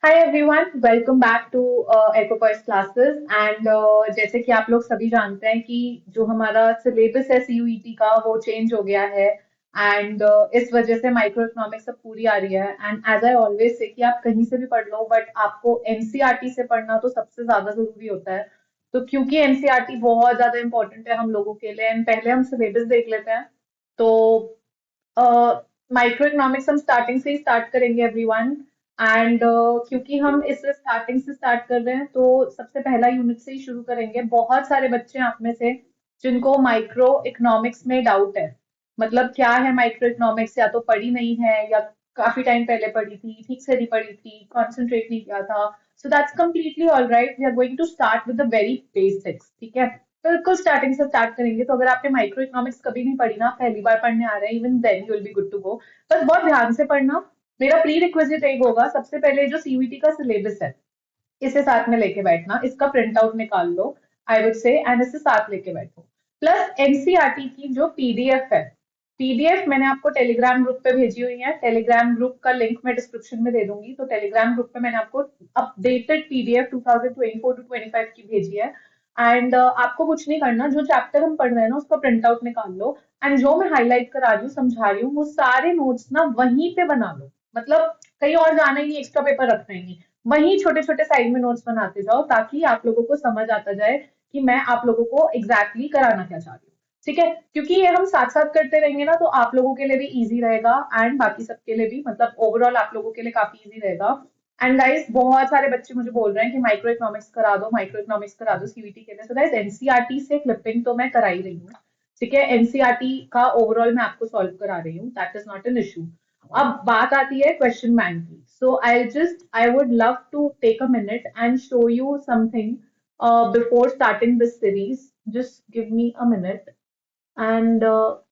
Hi everyone, welcome back to aquapers classes and जैसे कि आप लोग सभी जानते हैं कि जो हमारा सिलेबस है सीयूईटी का वो चेंज हो गया है एंड इस वजह से माइक्रो इकोनॉमिक्स अब पूरी आ रही है and as I always say कि आप कहीं से भी पढ़ लो बट आपको एनसीईआरटी से पढ़ना तो सबसे ज्यादा जरूरी होता है। तो क्योंकि एनसीईआरटी बहुत ज्यादा इंपॉर्टेंट है हम लोगों के लिए एंड पहले हम सिलेबस देख लेते हैं। तो माइक्रो इकोनॉमिक्स हम स्टार्टिंग से ही स्टार्ट करेंगे एवरीवन एंड क्योंकि हम इस स्टार्टिंग से स्टार्ट कर रहे हैं तो सबसे पहला यूनिट से ही शुरू करेंगे। बहुत सारे बच्चे हैं आप में से जिनको माइक्रो इकोनॉमिक्स में डाउट है। मतलब क्या है माइक्रो इकोनॉमिक्स, या तो पढ़ी नहीं है या काफी टाइम पहले पढ़ी थी, ठीक से नहीं पढ़ी थी, कॉन्सेंट्रेट नहीं किया था। So that's completely all right. We are going to start with the very basics, ठीक है। बिल्कुल स्टार्टिंग से स्टार्ट करेंगे। तो अगर आपने माइक्रो इकोनॉमिक्स कभी नहीं पढ़ी ना, पहली बार पढ़ने आ रहे हैं, even then you will be good to go. बस बहुत ध्यान से पढ़ना। मेरा प्री रिक्विजिट एक होगा, सबसे पहले जो सीयूईटी का सिलेबस है इसे साथ में लेके बैठना, इसका प्रिंट आउट निकाल लो आई वुड से एंड इसे साथ लेके बैठो। प्लस एनसीईआरटी की जो पीडीएफ है, पीडीएफ मैंने आपको टेलीग्राम ग्रुप पे भेजी हुई है। टेलीग्राम ग्रुप का लिंक मैं डिस्क्रिप्शन में दे दूंगी। तो टेलीग्राम ग्रुप पे मैंने आपको अपडेटेड पीडीएफ 2024 टू 25 की भेजी है एंड आपको कुछ नहीं करना, जो चैप्टर हम पढ़ रहे हैं ना उसका प्रिंट आउट निकाल लो एंड जो मैं हाईलाइट करा रही हूँ, समझा रही हूँ, वो सारे नोट्स ना वहीं पे बना लो। मतलब कहीं और जाना ही नहीं, एक्स्ट्रा पेपर रखना ही नहीं, वहीं छोटे छोटे साइड में नोट्स बनाते जाओ ताकि आप लोगों को समझ आता जाए कि मैं आप लोगों को एग्जैक्टली कराना क्या चाह रही हूँ। ठीक है, क्योंकि ये हम साथ साथ करते रहेंगे ना तो आप लोगों के लिए भी इजी रहेगा एंड बाकी सबके लिए भी, मतलब ओवरऑल आप लोगों के लिए काफी इजी रहेगा। एंड गाइस, बहुत सारे बच्चे मुझे बोल रहे हैं कि माइक्रो इकोनॉमिक्स करा दो, माइक्रो इकोनॉमिक्स करा दो सीवीटी के लिए। सो गाइस, एनसीईआरटी से क्लिपिंग तो मैं करा ही रही हूँ। ठीक है, एनसीईआरटी का ओवरऑल मैं आपको सॉल्व करा रही हूँ, that is not an issue. अब बात आती है क्वेश्चन बैंक की। So I would love to take a minute and show you something before starting this series. Just give me a minute and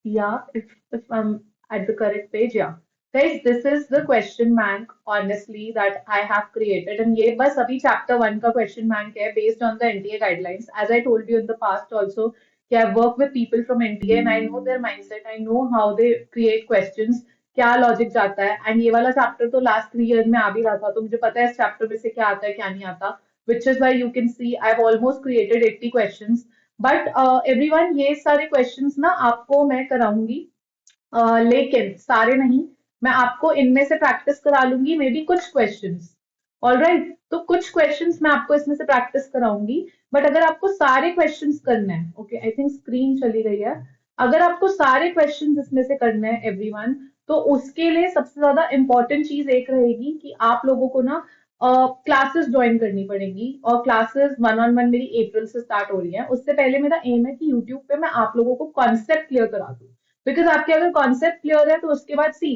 yeah, if I'm at the correct page, yeah, guys, this is the question bank honestly that I have created, and ये बस अभी chapter 1 का question bank है based on the NTA guidelines. As I told you in the past also कि I've worked with people from NTA and I know their mindset, I know how they create questions, क्या logic जाता है। And ये वाला chapter तो last 3 year में आ भी रहा था, तो मुझे पता है इस चैप्टर में से क्या आता है क्या नहीं आता। विच is why you can see I have almost created 80 questions. But everyone, ये सारे क्वेश्चंस ना आपको मैं कराऊंगी, लेकिन सारे नहीं। मैं आपको इनमें से प्रैक्टिस करा लूंगी, मे बी कुछ क्वेश्चंस। ऑल राइट, तो कुछ क्वेश्चंस मैं आपको इसमें से प्रैक्टिस कराऊंगी। बट अगर आपको सारे क्वेश्चंस करने हैं, ओके, आई थिंक स्क्रीन चली गई है। अगर आपको सारे क्वेश्चंस इसमें से करने हैं एवरीवन, तो उसके लिए सबसे ज्यादा इंपॉर्टेंट चीज एक रहेगी कि आप लोगों को ना क्लासेस ज्वाइन करनी पड़ेगी। और क्लासेस 1-on-1 मेरी अप्रैल से स्टार्ट हो रही है। उससे पहले मेरा एम है कि यूट्यूब पे मैं आप लोगों को कॉन्सेप्ट क्लियर करा दूं। बिकॉज आपके अगर कॉन्सेप्ट क्लियर है तो उसके बाद सी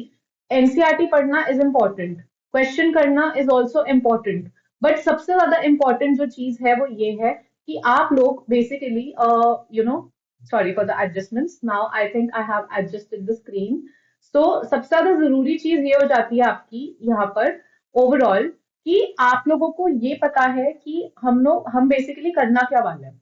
एनसीईआरटी पढ़ना इज इम्पोर्टेंट, क्वेश्चन करना इज ऑल्सो इम्पोर्टेंट। बट सबसे ज्यादा इम्पोर्टेंट जो चीज है वो ये है कि आप लोग basically you know, sorry for the adjustments, now I think I have adjusted the screen. तो सबसे ज्यादा जरूरी चीज ये हो जाती है आपकी यहाँ पर ओवरऑल, कि आप लोगों को ये पता है कि हम बेसिकली करना क्या वाले हैं।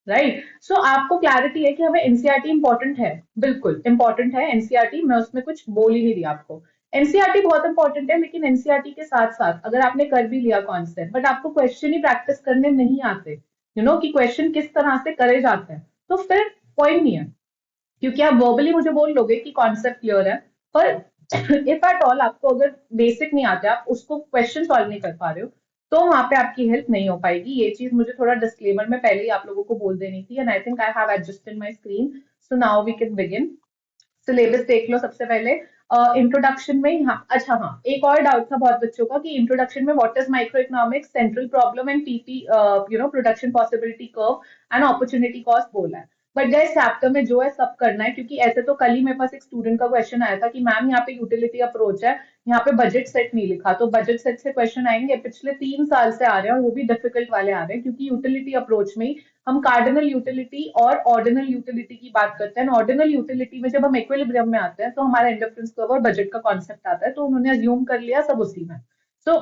राइट, सो आपको क्लैरिटी है कि हमें एनसीईआरटी इंपॉर्टेंट है। बिल्कुल इंपॉर्टेंट है एनसीईआरटी, मैं उसमें कुछ बोल ही नहीं रही आपको। एनसीईआरटी बहुत इंपॉर्टेंट है, लेकिन एनसीईआरटी के साथ साथ अगर आपने कर भी लिया कॉन्सेप्ट बट आपको क्वेश्चन ही प्रैक्टिस करने नहीं आते, कि क्वेश्चन किस तरह से करे जाते हैं, तो फिर पॉइंट नहीं है। क्योंकि आप वर्बली मुझे बोल लोगे कि कॉन्सेप्ट क्लियर है, पर इफ एट ऑल आपको अगर बेसिक नहीं आता, आप उसको क्वेश्चन सॉल्व नहीं कर पा रहे हो, तो वहां पे आपकी हेल्प नहीं हो पाएगी। ये चीज मुझे थोड़ा डिस्क्लेमर में पहले ही आप लोगों को बोल देनी थी and I think I have adjusted my screen. So now we can begin. Syllabus देख लो सबसे पहले। इंट्रोडक्शन में यहाँ, अच्छा हाँ, एक और डाउट था बहुत बच्चों का कि इंट्रोडक्शन में what is micro economics, central problem and PP, production possibility curve and opportunity cost बोला है। बट गैस चैप्टर में जो है सब करना है, क्योंकि ऐसे तो कल ही मेरे पास एक स्टूडेंट का क्वेश्चन आया था कि मैम यहाँ पे यूटिलिटी अप्रोच है, यहाँ पे बजट सेट नहीं लिखा। तो बजट सेट से क्वेश्चन आएंगे, पिछले 3 साल से आ रहे हैं और वो भी डिफिकल्ट वाले आ रहे हैं, क्योंकि यूटिलिटी अप्रोच में हम कार्डिनल यूटिलिटी और ऑर्डिनल यूटिलिटी की बात करते हैं। ऑर्डिनल यूटिलिटी में जब हम इक्विलिब्रियम में आते हैं तो हमारा इंडिफरेंस कर्व और बजट का कॉन्सेप्ट आता है, तो उन्होंने अज्यूम कर लिया सब उसी में। तो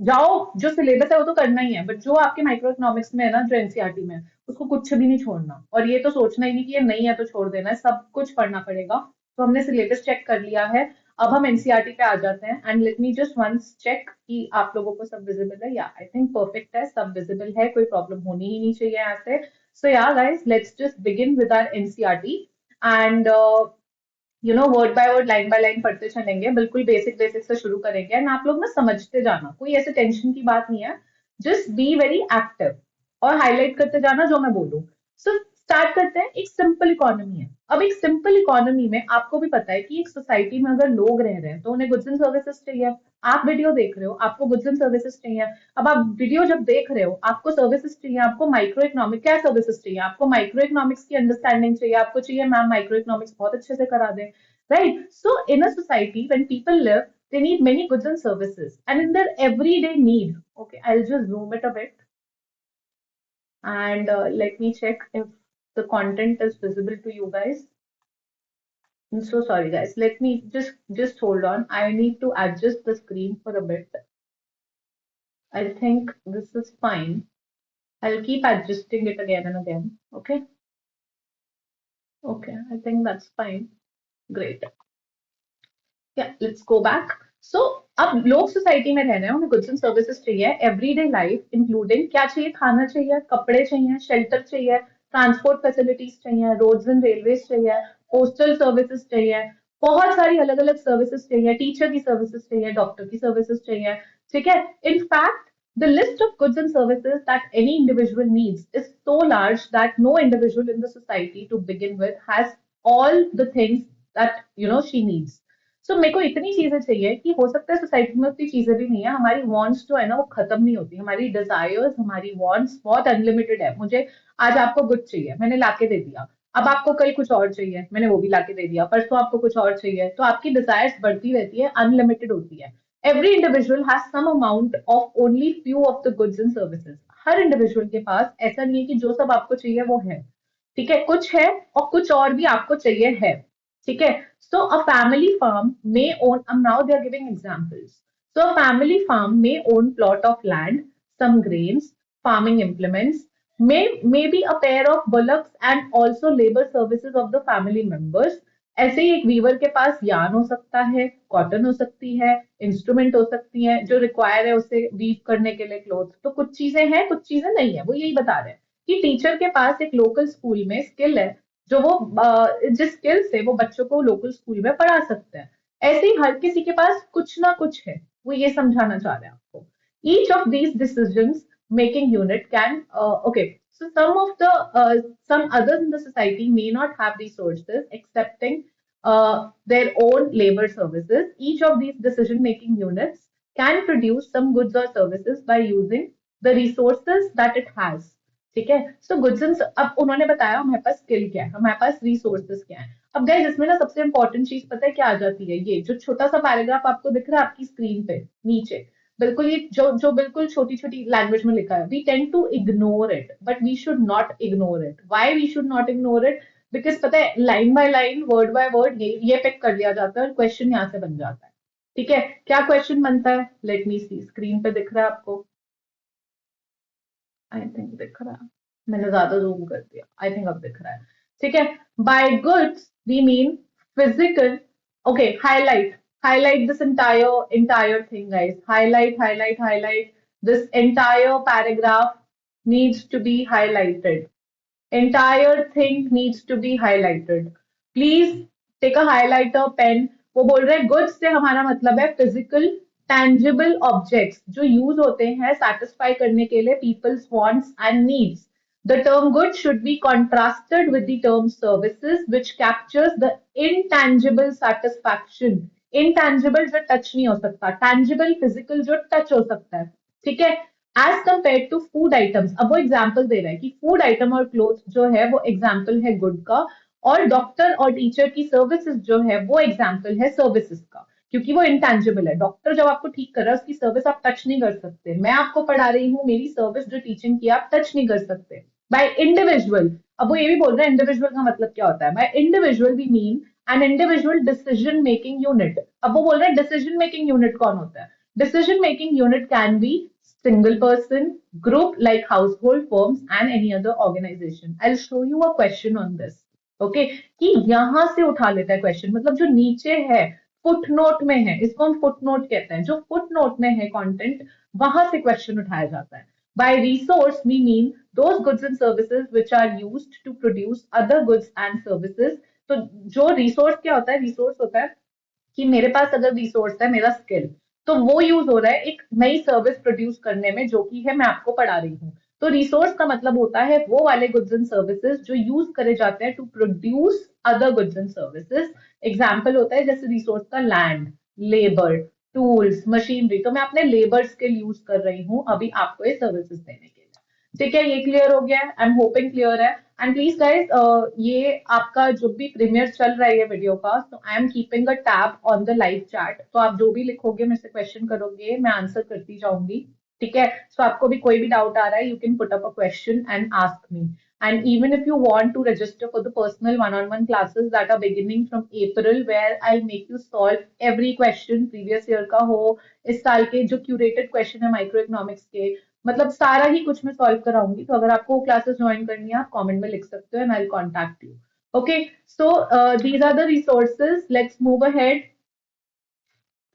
जाओ, जो सिलेबस है वो तो करना ही है, बट जो आपके माइक्रो इकोनॉमिक्स में है ना, जो एनसीईआरटी में है, उसको कुछ भी नहीं छोड़ना। और ये तो सोचना ही नहीं कि ये नहीं है तो छोड़ देना है, सब कुछ पढ़ना पड़ेगा। तो हमने सिलेबस चेक कर लिया है। अब हम एनसीईआरटी पे आ जाते हैं and let me just once check कि आप लोगों को सब विजिबल है। या आई थिंक परफेक्ट है, सब विजिबल है, कोई प्रॉब्लम होनी ही नहीं चाहिए यहाँ से। So yeah guys, let's just begin with our NCERT and word by word, line by line पढ़ते चलेंगे, बिल्कुल बेसिक बेसिक से शुरू करेंगे एंड आप लोग ना समझते जाना, कोई ऐसे टेंशन की बात नहीं है। जस्ट बी वेरी एक्टिव और हाईलाइट करते जाना जो मैं बोलूं। सो स्टार्ट करते हैं। एक सिंपल इकोनॉमी है। अब एक सिंपल इकोनॉमी में आपको भी पता है कि एक सोसाइटी में अगर लोग रह रहे हैं तो उन्हें गुड्स एंड सर्विसेज चाहिए। आप वीडियो देख रहे हो, आपको गुड्स एंड सर्विसेज चाहिए। अब आप वीडियो जब देख रहे हो, आपको सर्विसेज चाहिए, आपको माइक्रो इकोनॉमिक क्या सर्विसेज चाहिए, आपको माइक्रो इकोनॉमिक्स की अंडरस्टैंडिंग चाहिए, आपको चाहिए मैम माइक्रो इकोनॉमिक्स बहुत अच्छे से करा दें। Right? So in a society, when people live, they need many goods and services. And in their everyday need, okay, I'll just zoom it a bit and let me check if the content is visible to you guys. I'm so sorry, guys. Let me just hold on. I need to adjust the screen for a bit. I think this is fine. I'll keep adjusting it again and again. Okay. Okay. I think that's fine. Great. Let's go back. So अब लोग society में रह रहे हैं, उन्हें goods and services चाहिए, everyday life including क्या चाहिए, खाना चाहिए, कपड़े चाहिए, शेल्टर चाहिए, ट्रांसपोर्ट फैसिलिटीज चाहिए, रोड्स एंड रेलवेज चाहिए, पोस्टल सर्विसेज चाहिए, बहुत सारी अलग अलग सर्विसेज चाहिए, टीचर की सर्विसेज चाहिए, डॉक्टर की सर्विसेज चाहिए। ठीक है। In fact the list of goods and services that any individual needs is so large that no individual in the society to begin with has all the things that she needs. सो मेरे को इतनी चीजें चाहिए कि हो सकता है सोसाइटी में उतनी चीजें भी नहीं है, हमारी वांट्स जो है ना वो खत्म नहीं होती, हमारी डिजायर्स, हमारी वांट्स बहुत अनलिमिटेड है। मुझे आज आपको कुछ चाहिए, मैंने लाके दे दिया। अब आपको कल कुछ और चाहिए, मैंने वो भी लाके दे दिया। परसों आपको कुछ और चाहिए, तो आपकी डिजायर्स बढ़ती रहती है, अनलिमिटेड होती है। Every individual has some amount of only few of the goods and services. हर इंडिविजुअल के पास ऐसा नहीं है कि जो सब आपको चाहिए वो है। ठीक है, कुछ है और कुछ और भी आपको चाहिए है। ठीक है। So a family farm may own, now they are giving examples. So a family farm may own plot of land, some grains, farming implements, may be a pair of bullocks and also labor services of the family members. ऐसे ही एक Weaver के पास yarn हो सकता है, cotton हो सकती है, instrument हो सकती है जो रिक्वायर है उसे वीव करने के लिए क्लोथ। तो कुछ चीजें हैं, कुछ चीजें नहीं है। वो यही बता रहे हैं कि टीचर के पास एक लोकल स्कूल में स्किल है जो वो जिस स्किल से वो बच्चों को लोकल स्कूल में पढ़ा सकते हैं। ऐसे ही हर किसी के पास कुछ ना कुछ है, वो ये समझाना चाह रहे हैं आपको। Each of these decisions making unit can okay so some others in the society may not have resources accepting their own labor services. Each of these decision making units can produce some goods or services by using the resources that it has. ठीक है। So goods and, अब उन्होंने बताया हमारे पास skill क्या है, हमारे पास resources क्या है। अब गाइस इसमें ना सबसे इंपॉर्टेंट चीज पता है क्या आ जाती है, ये जो छोटा सा पैराग्राफ आपको दिख रहा है आपकी स्क्रीन पे नीचे, बिल्कुल ये जो जो बिल्कुल छोटी छोटी लैंग्वेज में लिखा है, we tend to ignore it but we should not ignore it. Why we should not ignore it? Because पता है line by line, word by word ये पिक कर लिया जाता है और क्वेश्चन यहाँ से बन जाता है। ठीक है। क्या क्वेश्चन बनता है? लेट मी सी, स्क्रीन पे दिख रहा है आपको? आई थिंक दिख रहा है, मैंने ज्यादा जूम कर दिया, आई थिंक अब दिख रहा है। ठीक है। By goods we mean physical, okay, highlight, highlight this entire thing, guys. Highlight this entire paragraph needs to be highlighted. Entire thing needs to be highlighted. Please take a highlighter pen. वो बोल रहे हैं goods से हमारा मतलब है physical tangible objects जो use होते हैं सेटिस्फाई करने के लिए peoples wants and needs. The term good should be contrasted with the term services, which captures the intangible satisfaction. Intangible जो टच नहीं हो सकता, tangible physical जो टच हो सकता है। ठीक है। As compared to food items, अब वो एग्जाम्पल दे रहा है कि फूड आइटम और क्लोथ जो है वो एग्जाम्पल है गुड का, और डॉक्टर और टीचर की सर्विसेज जो है वो एग्जाम्पल है सर्विसेज का, क्योंकि वो इंटेंजिबल है। डॉक्टर जब आपको ठीक कर रहा है उसकी सर्विस आप टच नहीं कर सकते। मैं आपको पढ़ा रही हूँ, मेरी सर्विस जो टीचिंग की आप टच नहीं कर सकते। बाय इंडिविजुअल, अब वो ये भी बोल रहे हैं इंडिविजुअल का मतलब क्या होता है। By individual we mean an individual decision making unit. अब वो बोल रहे हैं डिसीजन मेकिंग यूनिट कौन होता है? Decision making unit can be single person, group like household, firms and any other organization. I'll show you a question on this. Okay, कि यहां से उठा लेता है क्वेश्चन, मतलब जो नीचे है फुटनोट में है, इसको हम फुटनोट कहते हैं, जो फुटनोट में है कंटेंट, वहां से क्वेश्चन उठाया जाता है। By resource we mean those goods and services which are used to produce other goods and services. तो जो रिसोर्स क्या होता है, रिसोर्स होता है कि मेरे पास अगर रिसोर्स है, मेरा स्किल, तो वो यूज हो रहा है एक नई सर्विस प्रोड्यूस करने में, जो कि है मैं आपको पढ़ा रही हूँ। तो रिसोर्स का मतलब होता है वो वाले गुड्स एंड सर्विसेज जो यूज करे जाते हैं to produce other goods and services. Example होता है जैसे रिसोर्स का लैंड, लेबर, टूल्स, मशीनरी। तो मैं अपने लेबर स्किल यूज कर रही हूँ अभी आपको ये सर्विसेज देने के लिए। ठीक है, ये क्लियर हो गया है, आई एम होपिंग क्लियर है। एंड प्लीज गाइस, ये आपका जो भी प्रीमियर चल रहा है ये वीडियो का, तो I am keeping a tab on the live chat. तो आप जो भी लिखोगे, मेरे से क्वेश्चन करोगे, मैं आंसर करती जाऊंगी। ठीक है, सो आपको भी कोई भी डाउट आ रहा है, you can put up a question and ask me. And even if you want to register for the personal one-on-one classes that are beginning from April, where I'll make you solve every question previous year का हो, इस साल के जो curated question है micro economics के, मतलब सारा ही कुछ मैं सॉल्व कराऊंगी। तो अगर आपको क्लासेस ज्वाइन करनी है, आप कमेंट में लिख सकते हो and I will contact you. Okay, so these are the resources, let's move ahead.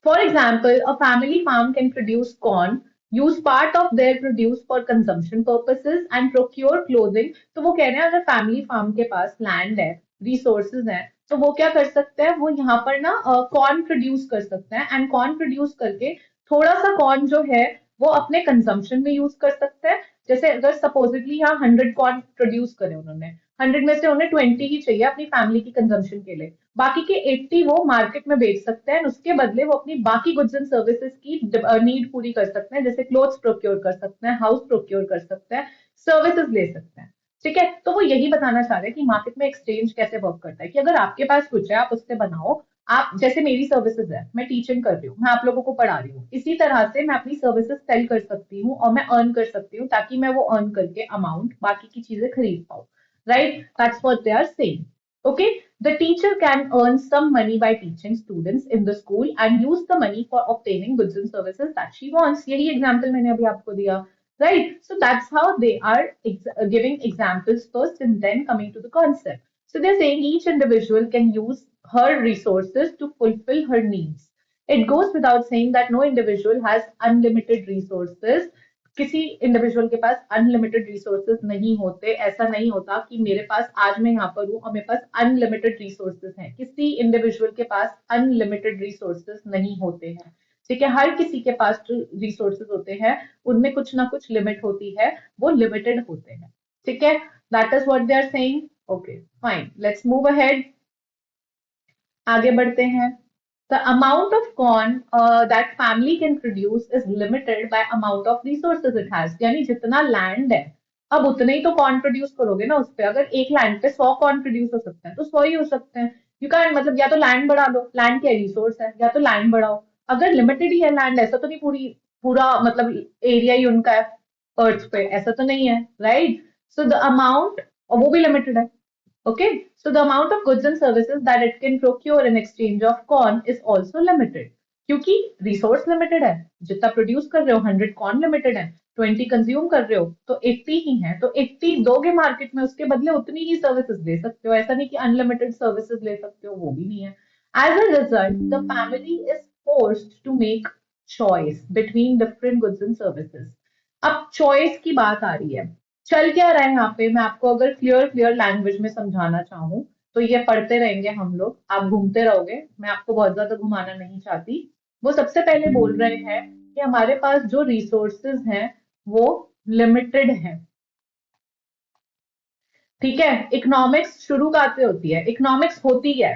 For example, a family farm can produce corn, use part of their produce for consumption purposes and procure clothing। तो वो कह रहे हैं अगर family farm के पास land है, resources है, तो वो क्या कर सकते हैं, वो यहाँ पर ना कॉर्न प्रोड्यूस कर सकते हैं। एंड कॉर्न प्रोड्यूस करके थोड़ा सा कॉर्न जो है वो अपने कंजम्पशन में यूज कर सकते हैं। जैसे अगर सपोजिटली यहाँ 100 कॉर्न प्रोड्यूस करे उन्होंने, 100 में से उन्हें 20 ही चाहिए अपनी फैमिली की कंजम्पशन के लिए, बाकी के 80 वो मार्केट में बेच सकते हैं। उसके बदले वो अपनी बाकी गुड्स एंड सर्विसेज की नीड पूरी कर सकते हैं, जैसे क्लोथ्स प्रोक्योर कर सकते हैं, हाउस प्रोक्योर कर सकते हैं, सर्विसेज ले सकते हैं। ठीक है, तो वो यही बताना चाह रहे हैं कि मार्केट में एक्सचेंज कैसे वर्क करता है, कि अगर आपके पास कुछ है, आप उससे बनाओ। आप जैसे मेरी सर्विसेज है, मैं टीचिंग कर रही हूँ, मैं आप लोगों को पढ़ा रही हूँ, इसी तरह से मैं अपनी सर्विसेज सेल कर सकती हूँ और मैं अर्न कर सकती हूँ, ताकि मैं वो अर्न करके अमाउंट बाकी की चीजें खरीद पाऊँ। Right, that's what they are saying. Okay, the teacher can earn some money by teaching students in the school and use the money for obtaining goods and services that she wants. यही example मैंने अभी आपको दिया, right? So that's how they are giving examples first and then coming to the concept. So they're saying each individual can use her resources to fulfill her needs. It goes without saying that no individual has unlimited resources. किसी individual के पास unlimited resources नहीं होते। ऐसा नहीं होता कि मेरे पास आज मैं यहाँ पर हूँ और मेरे पास अनलिमिटेड रिसोर्सेज हैं। किसी इंडिविजुअल के पास अनलिमिटेड रिसोर्सेज नहीं होते हैं। ठीक है, हर किसी के पास जो रिसोर्सेज होते हैं उनमें कुछ ना कुछ लिमिट होती है, वो लिमिटेड होते हैं। ठीक है, that is what they are saying. Okay fine, let's move ahead, आगे बढ़ते हैं। The amount of corn that family can produce is limited by amount of resources it has। यानी जितना लैंड है, अब उतने ही तो कॉर्न प्रोड्यूस करोगे ना उस पे। अगर एक लैंड पे 100 कॉर्न प्रोड्यूस हो सकते हैं तो 100 ही हो सकते हैं। यू कैन, मतलब या तो लैंड बढ़ा दो, लैंड क्या रिसोर्स है, या तो लैंड बढ़ाओ। अगर लिमिटेड ही है लैंड, ऐसा तो नहीं पूरा मतलब एरिया ही उनका है अर्थ पे, ऐसा तो नहीं है, राइट? सो द अमाउंट, और वो भी लिमिटेड है। Okay, so the amount of goods and services that it can procure in exchange of corn is also limited। क्योंकि रिसोर्स लिमिटेड है, जितना प्रोड्यूस कर रहे हो 100 कॉर्न लिमिटेड है, 20 कंज्यूम कर रहे हो तो 80 ही है, तो 80 दोगे मार्केट में, उसके बदले उतनी ही सर्विसेज ले सकते हो। ऐसा नहीं कि अनलिमिटेड सर्विसेज ले सकते हो, वो भी नहीं है। As a result the family is forced to make choice between different goods and services. अब चॉइस की बात आ रही है। चल क्या रहा है यहाँ पे, मैं आपको अगर क्लियर क्लियर लैंग्वेज में समझाना चाहूँ, तो ये पढ़ते रहेंगे हम लोग, आप घूमते रहोगे, मैं आपको बहुत ज्यादा घुमाना नहीं चाहती। वो सबसे पहले बोल रहे हैं कि हमारे पास जो रिसोर्सेज हैं वो लिमिटेड हैं। ठीक है, इकोनॉमिक्स शुरू कहाँ से होती है, इकोनॉमिक्स होती है,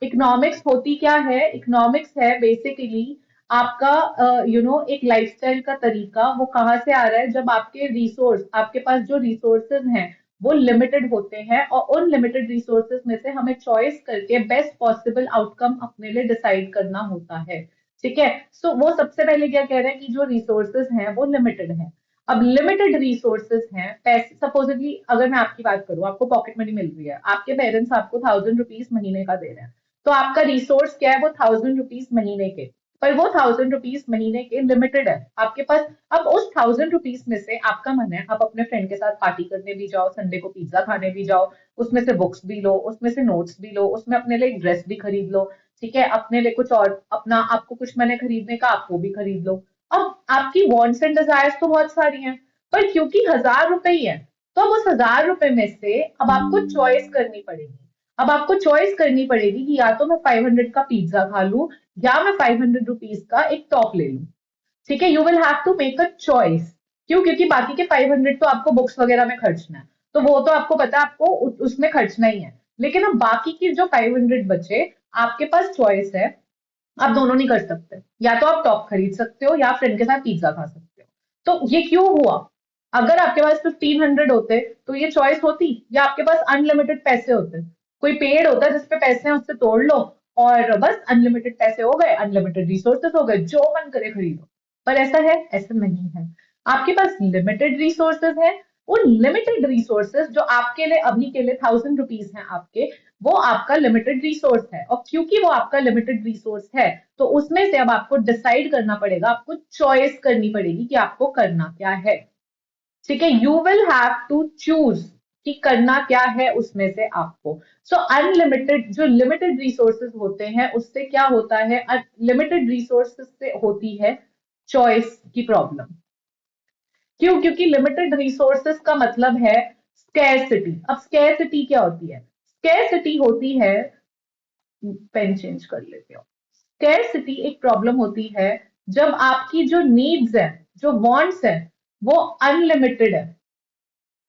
इकोनॉमिक्स होती क्या है, इकोनॉमिक्स है बेसिकली आपका एक लाइफस्टाइल का तरीका। वो कहाँ से आ रहा है, जब आपके रिसोर्स, आपके पास जो रिसोर्सेज हैं वो लिमिटेड होते हैं, और उन लिमिटेड रिसोर्सेज में से हमें चॉइस करके बेस्ट पॉसिबल आउटकम अपने लिए डिसाइड करना होता है। ठीक है, सो वो सबसे पहले क्या कह रहे हैं कि जो रिसोर्सेज हैं वो लिमिटेड हैं। अब लिमिटेड रिसोर्सेज हैं, पैसे, सपोजिटली अगर मैं आपकी बात करूं, आपको पॉकेट मनी मिल रही है, आपके पेरेंट्स आपको 1000 रुपीज महीने का दे रहे हैं, तो आपका रिसोर्स क्या है, वो 1000 रुपीज महीने के, पर वो 1000 रुपीज महीने के लिमिटेड है आपके पास। अब उस 1000 रुपीज में से आपका मन है आप अपने फ्रेंड के साथ पार्टी करने भी जाओ, संडे को पिज्जा खाने भी जाओ, उसमें से बुक्स भी लो, उसमें से नोट्स भी लो, उसमें अपने लिए एक ड्रेस भी खरीद लो। ठीक है, अपने लिए कुछ और, अपना आपको कुछ मैंने खरीदने का, आप वो भी खरीद लो। अब आपकी वॉन्ट्स एंड डिजायर्स तो बहुत सारी हैं, पर क्योंकि 1000 रुपए ही है, तो अब उस 1000 रुपए में से अब आपको चॉइस करनी पड़ेगी। अब आपको चॉइस करनी पड़ेगी कि या तो मैं 500 का पिज्जा खा लूं, या मैं 500 रुपीज का एक टॉप ले लूं। ठीक है, you will have to make a choice. क्यों? क्योंकि बाकी के 500 तो आपको बुक्स वगैरह में खर्चना है, तो वो तो आपको पता है, आपको उसमें खर्चना ही है। लेकिन अब बाकी की जो 500 बचे, आपके पास चॉइस है, आप दोनों नहीं कर सकते। या तो आप टॉप खरीद सकते हो, या फ्रेंड के साथ पिज्जा खा सकते हो। तो ये क्यों हुआ? अगर आपके पास 1500 होते तो ये चॉइस होती, या आपके पास अनलिमिटेड पैसे होते? कोई पेड़ होता है जिसपे पैसे हैं, उससे तोड़ लो और बस अनलिमिटेड पैसे हो गए, अनलिमिटेड रिसोर्सेस हो गए, जो मन करे खरीदो। पर ऐसा है? ऐसा नहीं है। आपके पास लिमिटेड रिसोर्सेज है। उन लिमिटेड रिसोर्सेज जो आपके लिए अभी के लिए 1000 रुपीज हैं आपके, वो आपका लिमिटेड रिसोर्स है। और क्योंकि वो आपका लिमिटेड रिसोर्स है, तो उसमें से अब आपको डिसाइड करना पड़ेगा, आपको चॉइस करनी पड़ेगी कि आपको करना क्या है। ठीक है, you will have to choose कि करना क्या है उसमें से आपको। सो अनलिमिटेड जो लिमिटेड रिसोर्सेज होते हैं, उससे क्या होता है, लिमिटेड रिसोर्सेज से होती है चॉइस की प्रॉब्लम। क्यों? क्योंकि लिमिटेड रिसोर्सेस का मतलब है स्कैरसिटी। अब स्कैरसिटी क्या होती है? स्कैरसिटी होती है, पेन चेंज कर लेते हो। स्कैरसिटी एक प्रॉब्लम होती है जब आपकी जो नीड्स है, जो वांट्स है, वो अनलिमिटेड है।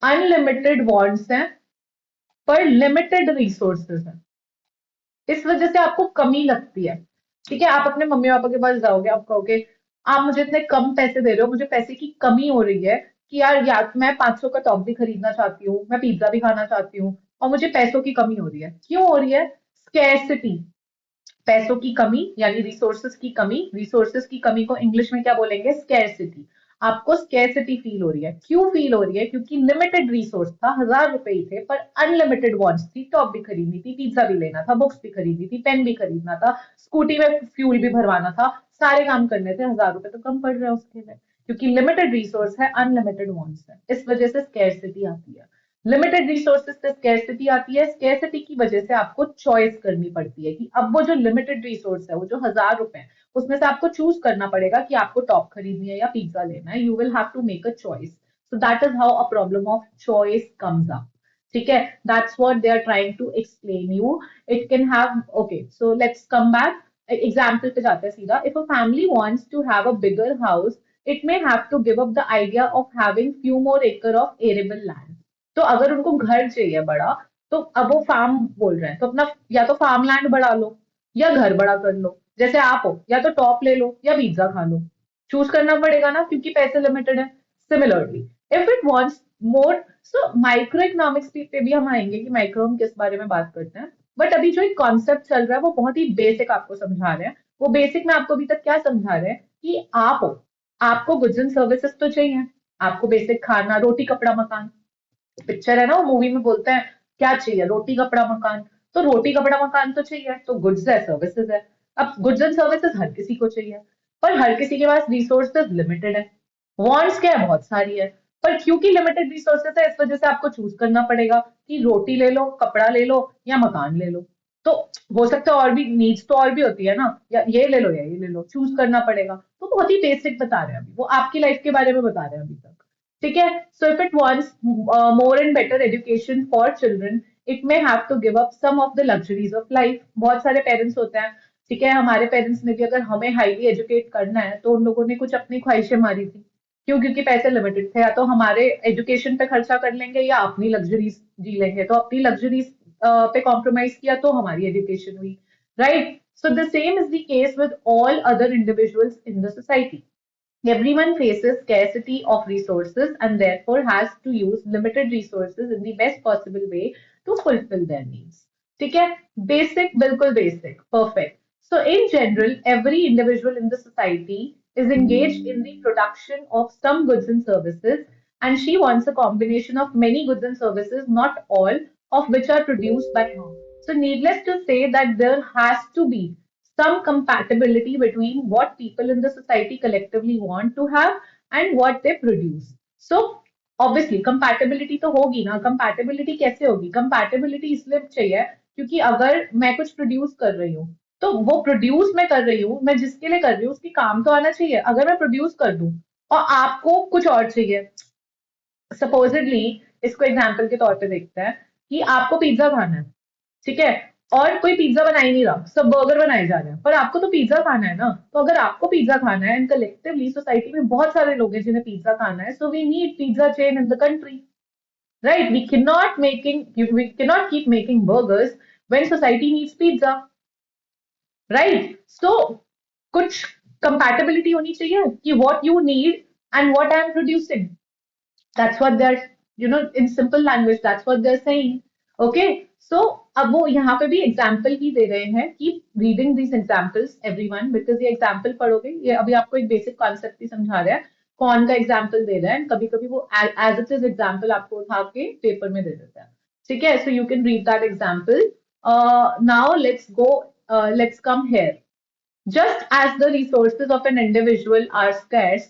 अनलिमिटेड वांट्स हैं, पर लिमिटेड रिसोर्सेज हैं। इस वजह से आपको कमी लगती है। ठीक है, आप अपने मम्मी पापा के पास जाओगे, आप कहोगे आप मुझे इतने कम पैसे दे रहे हो, मुझे पैसे की कमी हो रही है, कि यार मैं 500 का टॉप भी खरीदना चाहती हूँ, मैं पिज्जा भी खाना चाहती हूँ, और मुझे पैसों की कमी हो रही है। क्यों हो रही है? स्कैरसिटी। पैसों की कमी यानी रिसोर्सेस की कमी। रिसोर्सेस की कमी को इंग्लिश में क्या बोलेंगे? स्कैरसिटी। आपको स्कैरसिटी फील हो रही है। क्यों फील हो रही है? क्योंकि लिमिटेड रिसोर्स था, 1000 रुपए ही थे, पर अनलिमिटेड वॉन्ट्स थी, टॉप भी खरीदनी थी, पिज्जा भी लेना था, बुक्स भी खरीदनी थी, पेन भी खरीदना था, स्कूटी में फ्यूल भी भरवाना था, सारे काम करने थे। 1000 रुपए तो कम पड़ रहे हैं उसके लिए, क्योंकि लिमिटेड रिसोर्स है, अनलिमिटेड वॉन्ट्स है। इस वजह से स्कैरसिटी आती है। लिमिटेड रिसोर्सेज से स्कैरसिटी आती है। स्कैरसिटी की वजह से आपको चॉइस करनी पड़ती है कि अब वो जो लिमिटेड रिसोर्स है, वो जो 1000 रुपए है, उसमें से आपको चूज करना पड़ेगा कि आपको टॉप खरीदनी है या पिज्जा लेना है। You will have to make a choice. So that is how a problem of choice comes up. ठीक है, that's what they are trying to explain you. It can have, okay, so let's come back. Example पे जाते हैं सीधा। If a family wants to have a bigger house, it may have to give up the idea of having few more acre of arable land. तो अगर उनको घर चाहिए बड़ा, तो अब वो फार्म बोल रहे हैं, तो अपना या तो फार्म लैंड बढ़ा लो, या घर बड़ा कर लो। जैसे आप हो, या तो टॉप ले लो या पिज्जा खा लो। चूज करना पड़ेगा ना, क्योंकि पैसे लिमिटेड है। Similarly, if it wants more, so micro economics पे भी हम आएंगे कि माइक्रो हम किस बारे में बात करते हैं। बट अभी जो एक कॉन्सेप्ट चल रहा है, वो बहुत ही बेसिक आपको समझा रहे हैं। वो बेसिक में आपको अभी तक क्या समझा रहे हैं कि आप हो, आपको गुड्स एंड सर्विसेज तो चाहिए। आपको बेसिक खाना, रोटी कपड़ा मकान, पिक्चर है ना, वो मूवी में बोलते हैं क्या चाहिए? रोटी कपड़ा मकान। तो रोटी कपड़ा मकान तो चाहिए, तो गुड्स है, सर्विसेज है। अब गुड्स एंड सर्विसेज हर किसी को चाहिए, पर हर किसी के पास रिसोर्सेज लिमिटेड है। वांट्स क्या है? बहुत सारी है। पर क्योंकि लिमिटेड रिसोर्सेज है, इस वजह से आपको चूज करना पड़ेगा कि रोटी ले लो, कपड़ा ले लो, या मकान ले लो। तो हो सकता है और भी नीड्स तो और भी होती है ना, या ये ले लो या ये ले लो, चूज करना पड़ेगा। तो बहुत ही बेसिक बता रहे हैं अभी, वो आपकी लाइफ के बारे में बता रहे हैं अभी तक। ठीक है, so if it wants more and better education for children, it may have to give up some of the luxuries of life. बहुत सारे पेरेंट्स होते हैं, ठीक है, हमारे पेरेंट्स ने भी अगर हमें हाईली एजुकेट करना है, तो उन लोगों ने कुछ अपनी ख्वाहिशें मारी थी। क्यों? क्योंकि पैसे लिमिटेड थे, या तो हमारे एजुकेशन पे खर्चा कर लेंगे, या अपनी लग्जरीज जी लेंगे। तो अपनी लग्जरीज पे कॉम्प्रोमाइज किया, तो हमारी एजुकेशन हुई। Right? So the same is the case with all other individuals in the society. Everyone faces scarcity of resources and therefore has to use limited resources in the best possible way to fulfill their needs. ठीक है? Basic, बिल्कुल basic, perfect. So in general, every individual in the society is engaged in the production of some goods and services, and she wants a combination of many goods and services, not all of which are produced by her. So needless to say that there has to be some compatibility between what people in the society collectively want to have and what they produce. So obviously compatibility तो होगी ना। compatibility कैसे होगी? compatibility इसलिए चाहिए क्योंकि अगर मैं कुछ प्रोड्यूस कर रही हूँ, तो वो प्रोड्यूस मैं कर रही हूँ, मैं जिसके लिए कर रही हूँ उसकी काम तो आना चाहिए। अगर मैं प्रोड्यूस कर दूं और आपको कुछ और चाहिए, सपोजिटली इसको एग्जाम्पल के तौर पे देखते हैं कि आपको पिज्जा खाना है, ठीक है, और कोई पिज्जा बना ही नहीं रहा, सब बर्गर बनाए जा रहे हैं, पर आपको तो पिज्जा खाना है ना। तो अगर आपको पिज्जा खाना है एंड कलेक्टिवली सोसाइटी में बहुत सारे लोग हैं जिन्हें पिज्जा खाना है, so we need pizza chain in the country, right? We cannot keep making burgers when society needs pizza, right? So कुछ कंपैटिबिलिटी होनी चाहिए कि what you need and what I am producing. That's what they're, in simple language, that's what they're saying. Okay. So अब वो यहाँ पे भी example ही दे रहे हैं कि reading these examples everyone, because ये एग्जाम्पल पढ़ोगे, ये अभी आपको एक बेसिक कॉन्सेप्ट ही समझा रहा है, कौन का एग्जाम्पल दे रहा है, कभी कभी वो एज इट इज एग्जाम्पल आपको उठा के पेपर में दे देता है, ठीक है? So you can read that example. Now let's come here. Just as the resources of an individual are scarce,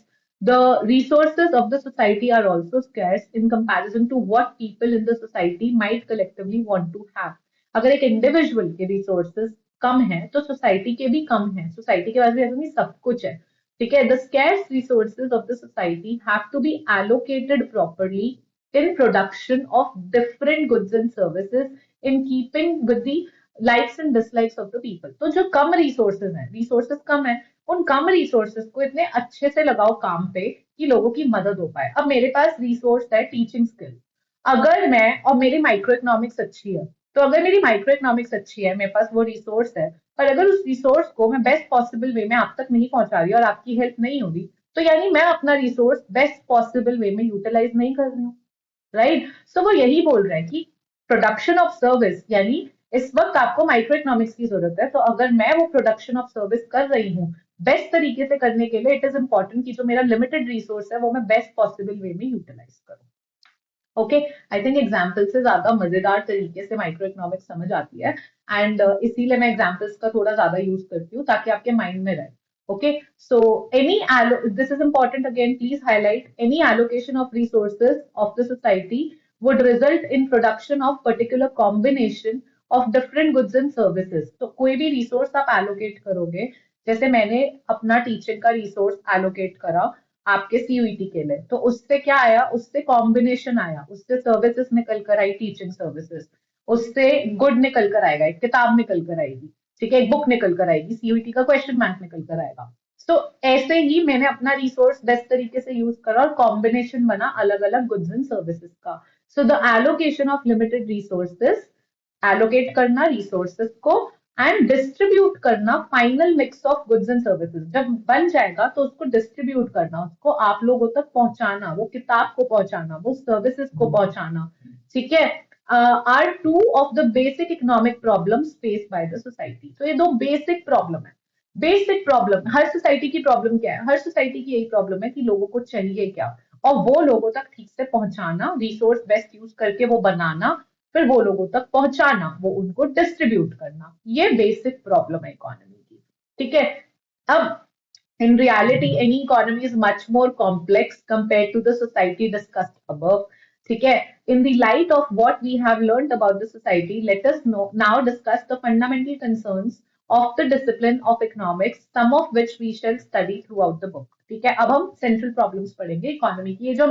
the resources of the society are also scarce in comparison to what people in the society might collectively want to have. अगर एक individual के resources कम है तो society के भी कम है, society के पास भी ऐसा नहीं सब कुछ है, ठीक है? The scarce resources of the society have to be allocated properly in production of different goods and services in keeping with the likes and dislikes of the people. तो जो कम रिसोर्सेज हैं, रिसोर्सेज कम है, उन कम रिसोर्सेज को इतने अच्छे से लगाओ काम पे कि लोगों की मदद हो पाए। अब मेरे पास रिसोर्स है टीचिंग स्किल, अगर मैं और मेरी माइक्रो इकोनॉमिक्स अच्छी है, तो अगर मेरी माइक्रो इकोनॉमिक्स अच्छी है, मेरे पास वो रिसोर्स है, पर अगर उस रिसोर्स को मैं बेस्ट पॉसिबल वे में आप तक नहीं पहुंचा रही और आपकी हेल्प नहीं हो रही, तो यानी मैं अपना रिसोर्स बेस्ट पॉसिबल वे में यूटिलाइज नहीं कर रही हूँ, राइट? सो वो यही बोल रहा है कि प्रोडक्शन ऑफ सर्विस, यानी इस वक्त आपको माइक्रो इकोनॉमिक्स की जरूरत है, तो अगर मैं वो प्रोडक्शन ऑफ सर्विस कर रही हूँ बेस्ट तरीके से करने के लिए, इट इज इंपॉर्टेंट कि जो मेरा लिमिटेड रिसोर्स है वो मैं बेस्ट पॉसिबल वे में यूटिलाइज करूँ। ओके, आई थिंक एग्जाम्पल से ज्यादा मजेदार तरीके से माइक्रो इकोनॉमिक्स समझ आती है, एंड इसीलिए मैं एग्जाम्पल्स का थोड़ा ज्यादा यूज करती हूँ ताकि आपके माइंड में रहे। Okay, so this is important again, please highlight, any allocation of resources of the society would result in production of particular combination of different goods and services. तो कोई भी resource आप allocate करोगे, जैसे मैंने अपना टीचिंग का resource allocate करा आपके सीयूईटी के लिए, तो उससे क्या आया, उससे कॉम्बिनेशन आया, उससे सर्विसेज निकल कर आई, टीचिंग सर्विसेज, उससे गुड निकल कर आएगा, एक किताब निकल कर आएगी, ठीक है, एक बुक निकल कर आएगी, सीयूईटी का क्वेश्चन बैंक निकल कर आएगा। तो ऐसे ही मैंने अपना रिसोर्स बेस्ट तरीके से यूज करा और कॉम्बिनेशन बना अलग अलग गुड्स एंड सर्विसेज का। So the allocation of limited resources, allocate करना रिसोर्सेज को एंड डिस्ट्रीब्यूट करना final mix of goods and services, जब बन जाएगा तो उसको डिस्ट्रीब्यूट करना, उसको आप लोगों तक पहुंचाना, वो किताब को पहुंचाना, वो सर्विसेज को पहुंचाना, ठीक है, are two of the basic economic problems faced by the society. तो ये दो बेसिक प्रॉब्लम है। बेसिक प्रॉब्लम हर सोसाइटी की प्रॉब्लम क्या है? हर सोसाइटी की यही प्रॉब्लम है कि लोगों को चाहिए क्या, और वो लोगों तक ठीक से पहुंचाना, रिसोर्स बेस्ट यूज करके वो बनाना, फिर वो लोगों तक पहुंचाना, वो उनको डिस्ट्रीब्यूट करना, ये बेसिक प्रॉब्लम है इकोनॉमी की, ठीक है? अब in reality, any economy is much more complex compared to the society discussed above. ठीक है? In the light of what we have learned about the society, let us now discuss the fundamental concerns of the discipline of economics, some of which we shall study throughout the book. ठीक है? अब हम central problems पढ़ेंगे economy की। ये जो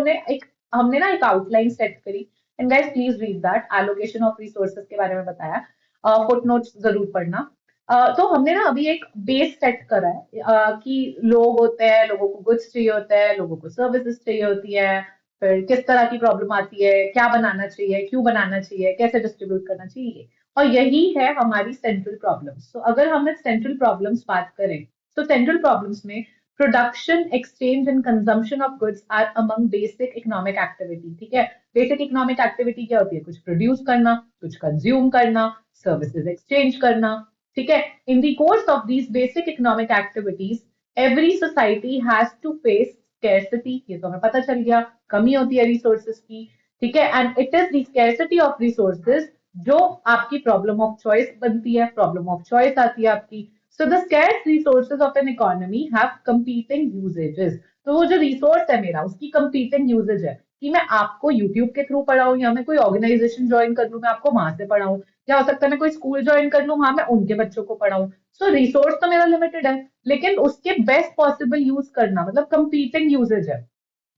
हमने ना एक आउटलाइन सेट करी, and guys please read that, allocation of resources के बारे में बताया, फुट नोट्स जरूर पढ़ना। तो हमने ना अभी एक बेस सेट करा है कि लोग होते हैं, लोगों को गुड्स चाहिए होता है, लोगों को सर्विसेज चाहिए होती है, फिर किस तरह की प्रॉब्लम आती है, क्या बनाना चाहिए, क्यों बनाना चाहिए, कैसे डिस्ट्रीब्यूट करना चाहिए, और यही है हमारी सेंट्रल प्रॉब्लम्स। तो अगर हम सेंट्रल प्रॉब्लम्स बात करें, तो सेंट्रल प्रॉब्लम्स में production, exchange and consumption of goods are among basic economic activity. ठीक है, बेसिक इकोनॉमिक एक्टिविटी क्या होती है? कुछ प्रोड्यूस करना, कुछ कंज्यूम करना, सर्विसेज एक्सचेंज करना, ठीक है? In the course of these basic economic activities every society has to face scarcity, ये तो हमें पता चल गया, कमी होती है रिसोर्सेज की, ठीक है, and it is the scarcity of resources जो आपकी प्रॉब्लम ऑफ चॉइस बनती है, प्रॉब्लम ऑफ चॉइस आती है आपकी। So the scarce resources of an economy have competing usages. तो वो जो रिसोर्स है मेरा, उसकी कंपीटिंग यूजेज है कि मैं आपको यूट्यूब के थ्रू पढ़ाऊं या मैं कोई ऑर्गेनाइजेशन ज्वाइन कर लूं, मैं आपको वहां से पढ़ाऊं, या हो सकता है मैं कोई स्कूल ज्वाइन कर लूं, वहां मैं उनके बच्चों को पढ़ाऊं। सो रिसोर्स तो मेरा लिमिटेड है, लेकिन उसके बेस्ट पॉसिबल यूज करना, मतलब कंपीटिंग यूजेज है,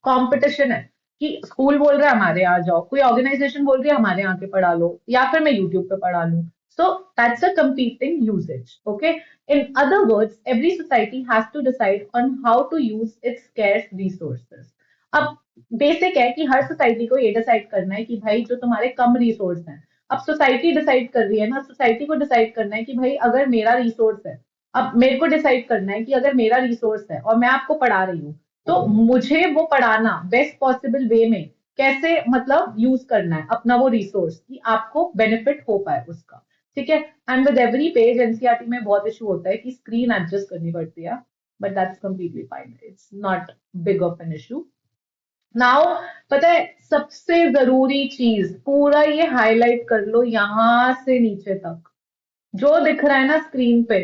कंपटीशन है, कि स्कूल बोल रहा है हमारे यहाँ जाओ, कोई ऑर्गेनाइजेशन बोल रही है हमारे यहाँ के पढ़ा लो, या फिर मैं यूट्यूब पे पढ़ा लूं। So that's a competing usage. Okay, in other words, every society has to decide on how to use its scarce resources. अब बेसिक है कि हर सोसाइटी को ये डिसाइड करना है कि भाई जो तुम्हारे कम रिसोर्स हैं, अब सोसाइटी डिसाइड कर रही है ना, सोसाइटी को डिसाइड करना है कि भाई अगर मेरा रिसोर्स है, अब मेरे को डिसाइड करना है कि अगर मेरा रिसोर्स है और मैं आपको पढ़ा रही हूँ, तो मुझे वो पढ़ाना बेस्ट पॉसिबल वे में कैसे, मतलब यूज करना है अपना वो रिसोर्स, कि आपको बेनिफिट हो पाए उसका। ठीक है। And with every page NCERT में बहुत इशू होता है कि स्क्रीन एडजस्ट करनी पड़ती है, but that's completely fine, it's not big of an issue. Now पता है सबसे जरूरी चीज, पूरा ये हाईलाइट कर लो यहां से नीचे तक, जो दिख रहा है ना स्क्रीन पे,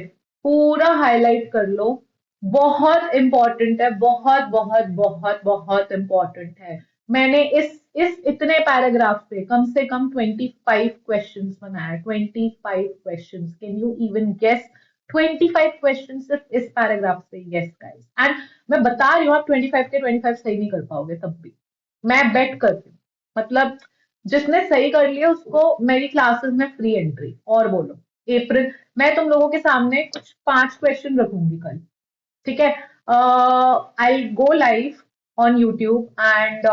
पूरा हाईलाइट कर लो। बहुत इंपॉर्टेंट है, बहुत बहुत बहुत बहुत इंपॉर्टेंट है। मैंने इस इतने पैराग्राफ से कम 25 क्वेश्चंस बनाया, 25 questions, can you even guess? 25 question सिर्फ इस पैराग्राफ से। यस गाइस, एंड मैं बता रही हूँ आप 25 के 25 सही नहीं कर पाओगे तब भी, मैं बेट करती हूँ। मतलब जिसने सही कर लिया उसको मेरी क्लासेस में फ्री एंट्री। और बोलो, अप्रैल, मैं तुम लोगों के सामने कुछ 5 क्वेश्चन रखूंगी कल। ठीक है। I go live on YouTube and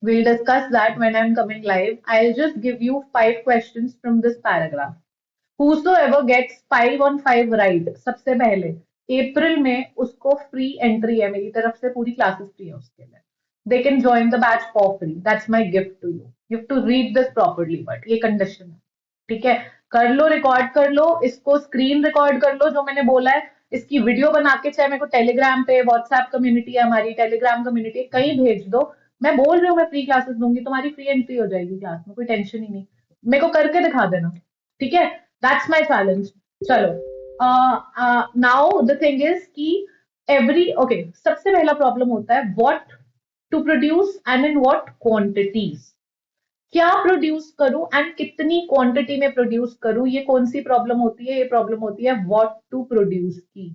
we'll discuss that when I'm coming live. I'll just give you 5 questions from this paragraph. Whosoever gets 5 on 5 right, सबसे पहले अप्रैल में उसको फ्री एंट्री है मेरी तरफ से, पूरी क्लासेस फ्री है उसके लिए। They can join the batch for free, that's my gift to you. You have to read this properly, but ये कंडीशन है। ठीक है। कर लो, रिकॉर्ड कर लो इसको, स्क्रीन रिकॉर्ड कर लो जो मैंने बोला है, इसकी वीडियो बना के चाहे मेरे को टेलीग्राम पे, व्हाट्सएप कम्युनिटी है हमारी, टेलीग्राम कम्युनिटी, कहीं भेज दो। मैं बोल रही हूँ मैं फ्री क्लासेस दूंगी, तुम्हारी फ्री एंट्री हो जाएगी क्लास में, कोई टेंशन ही नहीं। मेरे को करके दिखा देना। ठीक है। That's my challenge. चलो, नाउ द थिंग इज कि एवरी ओके, सबसे पहला प्रॉब्लम होता है what to produce and in what quantities. क्या प्रोड्यूस करूं एंड कितनी क्वांटिटी में प्रोड्यूस करूं, ये कौन सी प्रॉब्लम होती है? ये प्रॉब्लम होती है व्हाट टू प्रोड्यूस की।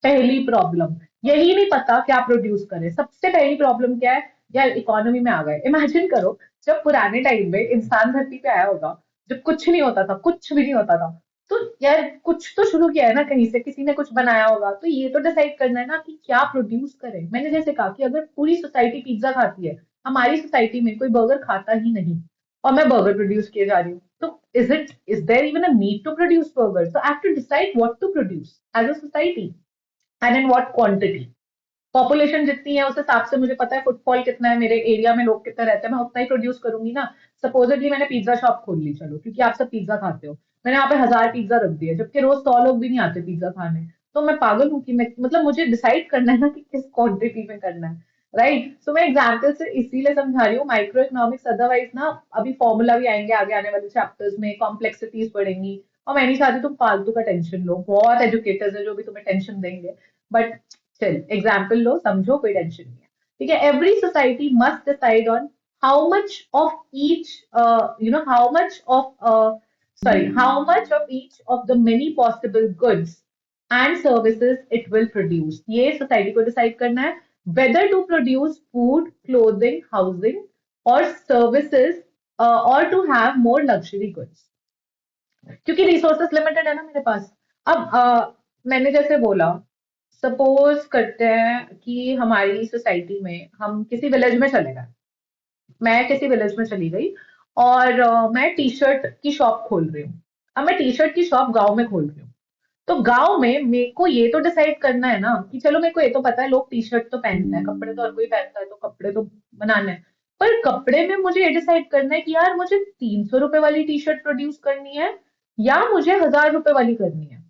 पहली प्रॉब्लम, यही नहीं पता क्या प्रोड्यूस करें। सबसे पहली प्रॉब्लम क्या है? यार इकोनॉमी में आ गए। इमेजिन करो जब पुराने टाइम में इंसान धरती पे आया होगा, जब कुछ नहीं होता था, कुछ भी नहीं होता था, तो यार कुछ तो शुरू किया है ना, कहीं से किसी ने कुछ बनाया होगा, तो ये तो डिसाइड करना है ना कि क्या प्रोड्यूस करें। मैंने जैसे कहा कि अगर पूरी सोसाइटी पिज्जा खाती है, हमारी सोसाइटी में कोई बर्गर खाता ही नहीं, और मैं बर्गर प्रोड्यूस किए जा रही हूँ, तो is there even a need to produce burger? So I have to decide what to produce as a society and in what quantity. Population जितनी है उस हिसाब से मुझे पता है फुटफॉल कितना है, मेरे एरिया में लोग कितने रहते हैं, मैं उतना ही प्रोड्यूस करूंगी ना। सपोजिटली मैंने पिज्जा शॉप खोल ली, चलो क्योंकि आप सब पिज्जा खाते हो, मैंने यहाँ पे 1000 पिज्जा रख दिए, जबकि रोज 100 लोग भी नहीं आते पिज्जा खाने। तो मैं पागल हूँ कि मैं, मतलब मुझे डिसाइड करना है ना कि किस क्वांटिटी में करना है। राइट। सो मैं एग्जाम्पल से इसीलिए समझा रही हूँ माइक्रो इकोनॉमिक्स, अदरवाइज ना अभी फॉर्मूला भी आएंगे आगे आने वाले चैप्टर्स में, कॉम्प्लेक्सिटीज बढ़ेंगी, और मैं नहीं चाहती तुम फालतू का टेंशन लो। बहुत एजुकेटर्स है जो भी तुम्हें टेंशन देंगे, बट चल एग्जाम्पल लो, समझो, कोई टेंशन नहीं है। ठीक है। Every society must decide on how much of each, how much of how much of each of the many possible goods and services it will produce। ये सोसाइटी को डिसाइड करना है whether to produce food, clothing, housing or services, or to have more luxury goods। क्योंकि resources limited है ना मेरे पास। अब मैंने जैसे बोला, सपोज करते हैं कि हमारी सोसाइटी में हम किसी विलेज में चले गए, मैं किसी विलेज में चली गई, और मैं टी शर्ट की शॉप खोल रही हूँ। अब मैं टी शर्ट की शॉप गांव में खोल रही हूँ, तो गांव में मेरे को ये तो डिसाइड करना है ना कि चलो मेरे को ये तो पता है लोग टी शर्ट तो पहनते हैं, कपड़े तो हर कोई पहनता है, तो कपड़े तो बनाने हैं। पर कपड़े में मुझे ये डिसाइड करना है कि यार मुझे 300 रुपए वाली टी शर्ट प्रोड्यूस करनी है या मुझे 1000 रुपए वाली करनी है,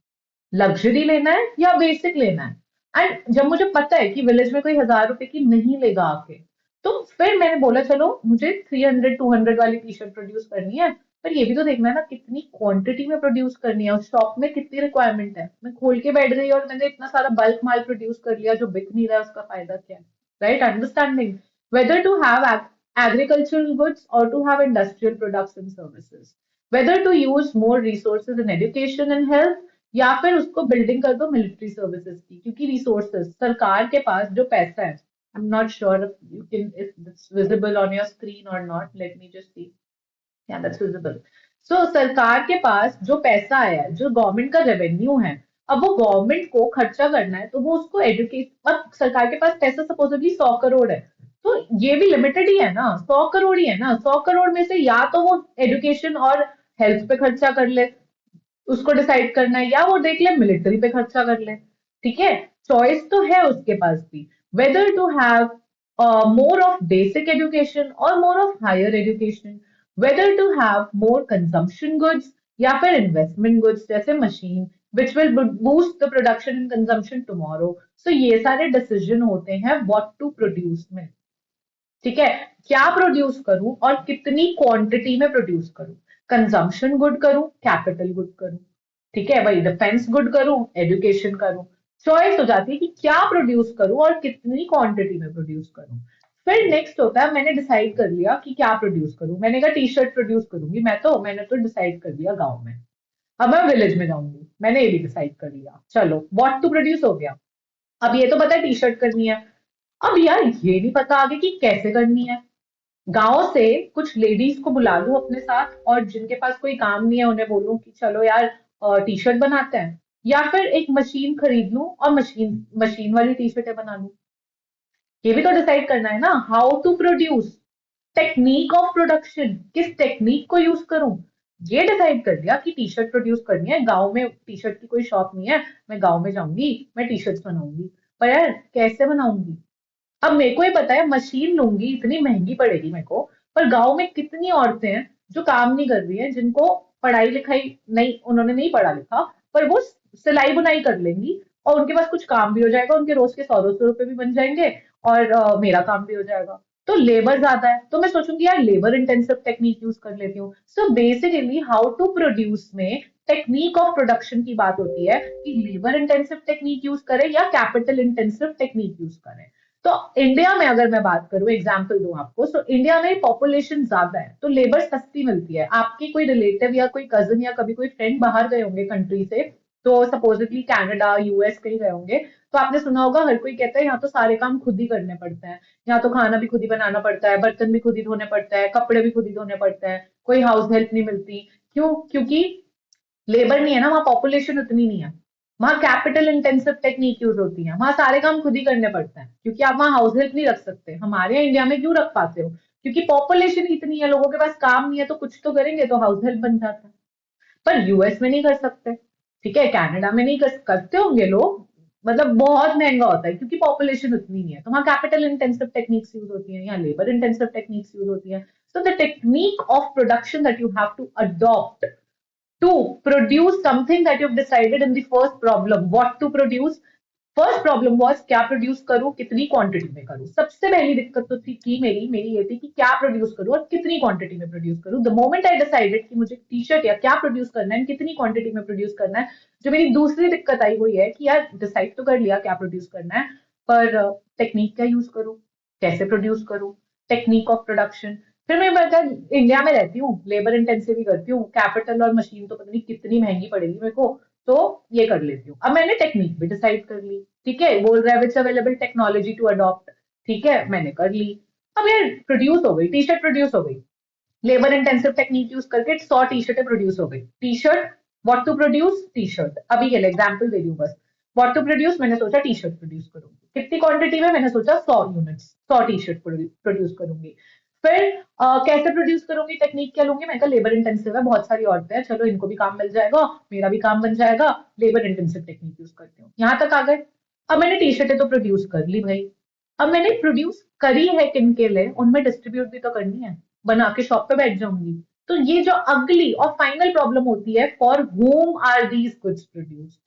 लग्जरी लेना है या बेसिक लेना है। एंड जब मुझे पता है कि विलेज में कोई 1000 रुपए की नहीं लेगा आके, तो फिर मैंने बोला चलो मुझे 300 200 वाली टी शर्ट प्रोड्यूस करनी है, पर ये भी तो देखना है ना कितनी क्वांटिटी में प्रोड्यूस करनी है, उस शॉप में कितनी रिक्वायरमेंट है। मैं खोल के बैठ गई और मैंने इतना सारा बल्क माल प्रोड्यूस कर लिया जो बिक नहीं रहा है, उसका फायदा क्या है? Right, understanding. whether to have agricultural goods or to have industrial products and services, whether to use more resources in education and health या फिर उसको बिल्डिंग कर दो मिलिट्री सर्विसेज की, क्योंकि रिसोर्सेज सरकार के पास जो पैसा है, I am not sure you can if it's visible on your screen और not, let me just see, या दैट्स विजिबल। सो सरकार के पास जो पैसा है, जो गवर्नमेंट का रेवेन्यू है, अब वो गवर्नमेंट को खर्चा करना है तो वो उसको एजुकेट, अब सरकार के पास पैसा सपोजिटली 100 करोड़ है, तो ये भी लिमिटेड ही है ना, 100 करोड़ ही है ना, 100 करोड़ में से या तो वो एजुकेशन और हेल्थ पे खर्चा कर ले, उसको डिसाइड करना है, या वो देख ले मिलिट्री पे खर्चा कर ले। ठीक है, चॉइस तो है उसके पास भी, whether to have more of basic education और more of higher education, whether to have more consumption goods या फिर इन्वेस्टमेंट गुड्स जैसे machine which will boost the production and consumption tomorrow. So ये सारे डिसीजन होते हैं व्हाट टू प्रोड्यूस में। ठीक है, क्या प्रोड्यूस करूं और कितनी क्वांटिटी में प्रोड्यूस करूं, कंजम्पशन गुड करूं, कैपिटल गुड करूं, ठीक है भाई, डिफेंस गुड करूं, एजुकेशन करूं, चॉइस हो जाती है कि क्या प्रोड्यूस करूं और कितनी क्वांटिटी में प्रोड्यूस करूं। फिर नेक्स्ट होता है, मैंने डिसाइड कर लिया कि क्या प्रोड्यूस करूं, मैंने कहा टी शर्ट प्रोड्यूस करूंगी, मैंने तो डिसाइड कर लिया गांव में, अब मैं विलेज में जाऊंगी, मैंने ये भी डिसाइड कर लिया, चलो व्हाट टू प्रोड्यूस हो गया। अब ये तो पता है टी शर्ट करनी है, अब यार ये नहीं पता आगे कि कैसे करनी है। गांव से कुछ लेडीज को बुला लूं अपने साथ और जिनके पास कोई काम नहीं है उन्हें बोलूं कि चलो यार टी शर्ट बनाते हैं, या फिर एक मशीन खरीद लूं और मशीन मशीन वाली टी शर्टें बना लूं। ये भी तो डिसाइड करना है ना, how to produce, technique of production, किस टेक्निक को यूज करूं। ये डिसाइड कर लिया कि टी शर्ट प्रोड्यूस करनी है, गांव में टी शर्ट की कोई शॉप नहीं है, मैं गांव में जाऊंगी, मैं टी शर्ट बनाऊंगी, पर यार कैसे बनाऊंगी। अब मेरे को ही पता है मशीन लूंगी इतनी महंगी पड़ेगी मेरे को, पर गांव में कितनी औरतें हैं जो काम नहीं कर रही हैं, जिनको पढ़ाई लिखाई नहीं, उन्होंने नहीं पढ़ा लिखा, पर वो सिलाई बुनाई कर लेंगी और उनके पास कुछ काम भी हो जाएगा, उनके रोज के 100-200 रुपए भी बन जाएंगे और मेरा काम भी हो जाएगा। तो लेबर ज्यादा है तो मैं सोचूंगी यार लेबर इंटेंसिव टेक्निक यूज कर लेती हूँ। So basically how to produce में टेक्निक ऑफ प्रोडक्शन की बात होती है कि लेबर इंटेंसिव टेक्निक यूज करें या कैपिटल इंटेंसिव टेक्निक यूज करें। तो इंडिया में अगर मैं बात करूं, एग्जांपल दूं आपको, तो इंडिया में पॉपुलेशन ज्यादा है तो लेबर सस्ती मिलती है। आपकी कोई रिलेटिव या कोई कजन या कभी कोई फ्रेंड बाहर गए होंगे कंट्री से, तो सपोजिटली कनाडा यूएस कहीं गए होंगे, तो आपने सुना होगा हर कोई कहता है यहाँ तो सारे काम खुद ही करने पड़ते हैं, यहाँ तो खाना भी खुद ही बनाना पड़ता है, बर्तन भी खुद ही धोने पड़ता है, कपड़े भी खुद ही धोने पड़ते हैं, कोई हाउस हेल्प नहीं मिलती। क्यों? क्योंकि लेबर नहीं है ना, वहाँ पॉपुलेशन उतनी नहीं है, वहाँ कैपिटल इंटेंसिव टेक्निक यूज होती है, वहाँ सारे काम खुद ही करने पड़ते हैं, क्योंकि आप वहाँ हाउस हेल्प नहीं रख सकते। हमारे यहाँ इंडिया में क्यों रख पाते हो? क्योंकि पॉपुलेशन इतनी है, लोगों के पास काम नहीं है, तो कुछ तो करेंगे, तो हाउस हेल्प बन जाता है। पर यूएस में नहीं कर सकते, ठीक है, कनाडा में नहीं करते होंगे लोग, मतलब बहुत महंगा होता है क्योंकि पॉपुलेशन उतनी नहीं है, तो वहाँ कैपिटल इंटेंसिव टेक्निक्स यूज होती हैं, यहाँ लेबर इंटेंसिव टेक्निक्स यूज होती हैं। So the technique of production that you have to adopt to produce something that you've decided in the first problem, what to produce। First problem was क्या produce करूं, कितनी quantity में करूं। सबसे पहली दिक्कत तो थी मेरी मेरी ये थी कि क्या प्रोड्यूस करूं और कितनी क्वांटिटी में प्रोड्यूस करूं। द मोमेंट आई डिसाइडेड कि मुझे टी शर्ट या क्या प्रोड्यूस करना है, कितनी क्वांटिटी में प्रोड्यूस करना है, जो मेरी दूसरी दिक्कत आई वो ये है कि यार डिसाइड तो कर लिया क्या प्रोड्यूस करना है, पर टेक्निक क्या यूज करूं, कैसे प्रोड्यूस करूं, टेक्निक ऑफ प्रोडक्शन। फिर मैं मतलब इंडिया में रहती हूँ, लेबर इंटेंसिव ही करती हूँ, कैपिटल और मशीन तो पता नहीं कितनी महंगी पड़ेगी मेरे को, तो ये कर लेती हूँ। अब मैंने टेक्निक भी डिसाइड कर ली, ठीक है, बोल रहा है विच अवेलेबल टेक्नोलॉजी टू अडॉप्ट, ठीक है, मैंने कर ली। अब यार प्रोड्यूस हो गई, टी शर्ट प्रोड्यूस हो गई, लेबर इंटेंसिव टेक्निक यूज करके 100 टी शर्टें प्रोड्यूस हो गई। T shirt, what to produce, T shirt, अभी के लिए एग्जाम्पल दे रही हूँ बस। व्हाट टू प्रोड्यूस, मैंने सोचा टी शर्ट प्रोड्यूस करूंगी, कितनी क्वांटिटी में, मैंने सोचा 100 यूनिट्स, 100 टी शर्ट प्रोड्यूस करूंगी। फिर कैसे प्रोड्यूस करूंगी, टेक्निक क्या लूंगी, मैंने कहा लेबर इंटेंसिव है, बहुत सारी औरतें हैं, चलो इनको भी काम मिल जाएगा, मेरा भी काम बन जाएगा, लेबर इंटेंसिव टेक्निक यूज करती हूँ। यहाँ तक आ गए। अब मैंने टी शर्टें तो प्रोड्यूस कर ली भाई, अब मैंने प्रोड्यूस करी है किन के लिए, उनमें डिस्ट्रीब्यूट भी तो करनी है, बना के शॉप पे बैठ जाऊंगी। तो ये जो अगली और फाइनल प्रॉब्लम होती है, for whom are these goods produced,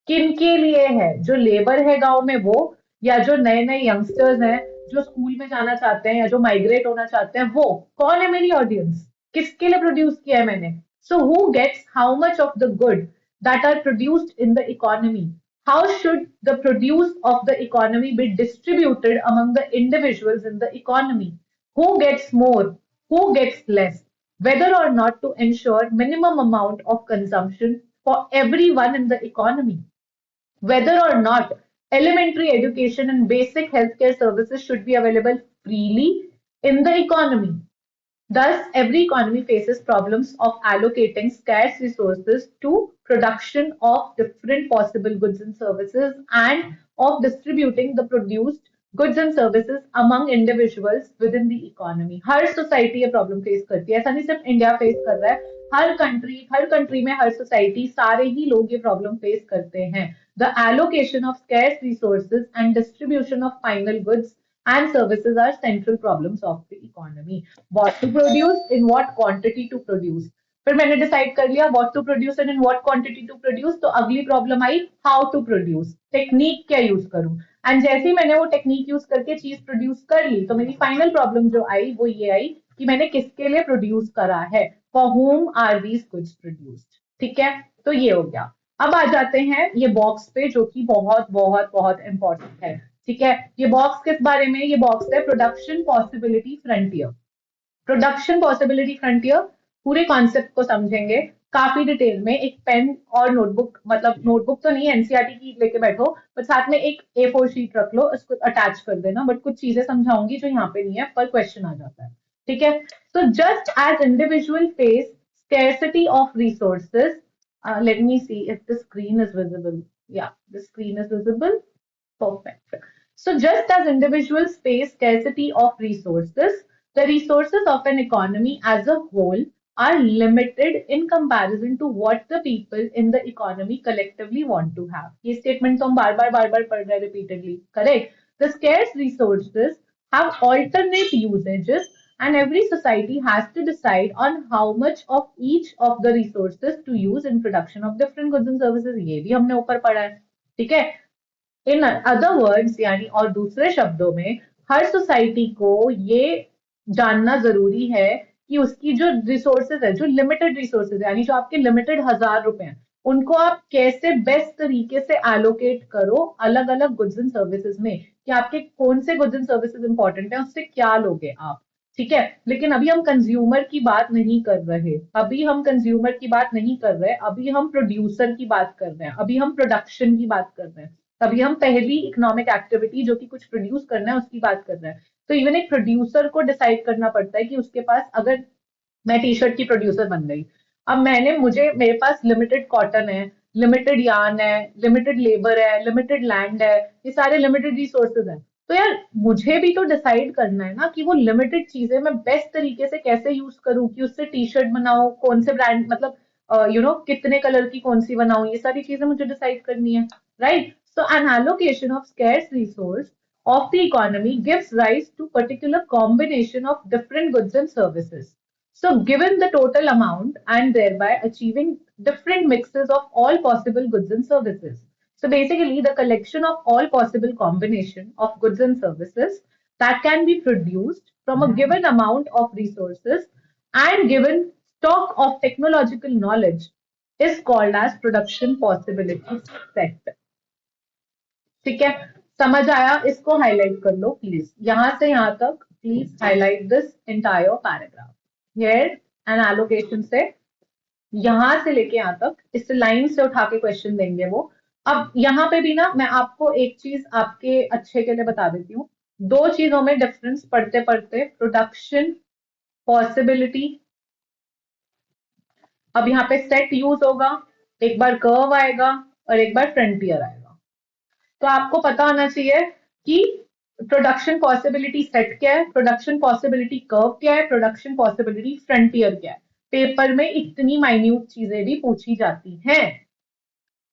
किन के लिए है, जो लेबर है गांव में वो, या जो नए नए यंगस्टर्स हैं जो स्कूल में जाना चाहते हैं या जो माइग्रेट होना चाहते हैं, वो कौन है मेरी ऑडियंस, किसके लिए प्रोड्यूस किया है मैंने। So who gets how much of the good that are produced in the economy, how should the produce of the economy be distributed among the individuals in the economy? Who gets more? Who gets less? Whether or not to ensure minimum amount of consumption for everyone in the economy. Whether or not elementary education and basic healthcare services should be available freely in the economy. Thus, every economy faces problems of allocating scarce resources to production of different possible goods and services and of distributing the produced goods and services among individuals within the economy. Her society ये problem face करती है, ऐसा नहीं सिर्फ India face कर रहा है, हर country में हर society सारे ही लोग ये problem face करते हैं. The allocation of scarce resources and distribution of final goods and services are central problems of the economy. What to produce, in what quantity to produce. फिर मैंने डिसाइड कर लिया what to produce and in what quantity to produce, तो अगली problem I how to produce, technique क्या use करूं. And जैसे ही मैंने वो टेक्निक यूज करके चीज प्रोड्यूस कर ली तो मेरी फाइनल प्रॉब्लम जो आई वो ये आई कि मैंने किसके लिए प्रोड्यूस करा है, फॉर whom आर these goods produced. ठीक है, तो ये हो गया. अब आ जाते हैं ये बॉक्स पे जो कि बहुत बहुत बहुत इंपॉर्टेंट है. ठीक है, ये बॉक्स किस बारे में, ये बॉक्स है production possibility frontier. Production possibility frontier पूरे कॉन्सेप्ट को समझेंगे काफी डिटेल में. एक पेन और नोटबुक, मतलब नोटबुक तो नहीं एनसीईआरटी की लेके बैठो, पर साथ में एक A4 शीट रख लो, इसको अटैच कर देना. बट कुछ चीजें समझाऊंगी जो यहाँ पे नहीं है, पर क्वेश्चन आ जाता है. ठीक है, तो just as individual face scarcity of resources, let me see if the screen is visible. Yeah, the screen is visible. Perfect. So just as individuals face scarcity of resources, the resources of an economy as a whole are limited in comparison to what the people in the economy collectively want to have. ये statement तो हम बार बार पढ़ रहे हैं repeatedly. Correct. The scarce resources have alternate usages and every society has to decide on how much of each of the resources to use in production of different goods and services. ये भी हमने ऊपर पढ़ा है. ठीक है, in other words यानी और दूसरे शब्दों में हर सोसाइटी को ये जानना जरूरी है कि उसकी जो रिसोर्सेज है, जो लिमिटेड रिसोर्सेज है, यानी जो आपके लिमिटेड 1,000 रुपए हैं, उनको आप कैसे बेस्ट तरीके से एलोकेट करो अलग अलग गुड्स एंड सर्विसेज में, कि आपके कौन से गुड्स एंड सर्विसेज इंपॉर्टेंट है, उससे क्या लोगे आप. ठीक है, लेकिन अभी हम कंज्यूमर की बात नहीं कर रहे, अभी हम कंज्यूमर की बात नहीं कर रहे, अभी हम प्रोड्यूसर की बात कर रहे हैं, अभी हम प्रोडक्शन की बात कर रहे हैं, अभी हम पहली इकोनॉमिक एक्टिविटी जो कि कुछ प्रोड्यूस करना है उसकी बात कर रहे हैं. तो इवन एक प्रोड्यूसर को डिसाइड करना पड़ता है कि उसके पास, अगर मैं टी शर्ट की प्रोड्यूसर बन गई, अब मेरे पास लिमिटेड कॉटन है, लिमिटेड यार्न है, लिमिटेड लेबर है, लिमिटेड लैंड है, ये सारे लिमिटेड रिसोर्सेज हैं. तो यार मुझे भी तो डिसाइड करना है ना कि वो लिमिटेड चीजें मैं बेस्ट तरीके से कैसे यूज करूं, कि उससे टी शर्ट बनाऊं, कौन से ब्रांड, मतलब कितने कलर की कौन सी बनाऊं, ये सारी चीजें मुझे डिसाइड करनी है. Right. So an allocation of scarce resource of the economy gives rise to particular combination of different goods and services. So given the total amount and thereby achieving different mixes of all possible goods and services. So basically the collection of all possible combination of goods and services that can be produced from a given amount of resources and given stock of technological knowledge is called as production possibility set. ठीक है, समझ आया, इसको highlight कर लो please, यहां से यहां तक please highlight this entire paragraph. Here N allocation से यहां से लेके यहां तक इस लाइन से उठा के क्वेश्चन देंगे वो. अब यहाँ पे भी ना मैं आपको एक चीज आपके अच्छे के लिए बता देती हूँ, दो चीजों में डिफरेंस पढ़ते पढ़ते. प्रोडक्शन पॉसिबिलिटी, अब यहाँ पे सेट यूज होगा, एक बार कर्व आएगा और एक बार फ्रंटियर आएगा. तो आपको पता होना चाहिए कि प्रोडक्शन पॉसिबिलिटी सेट क्या है, प्रोडक्शन पॉसिबिलिटी कर्व क्या है, प्रोडक्शन पॉसिबिलिटी फ्रंटियर क्या है. पेपर में इतनी माइन्यूट चीजें भी पूछी जाती हैं.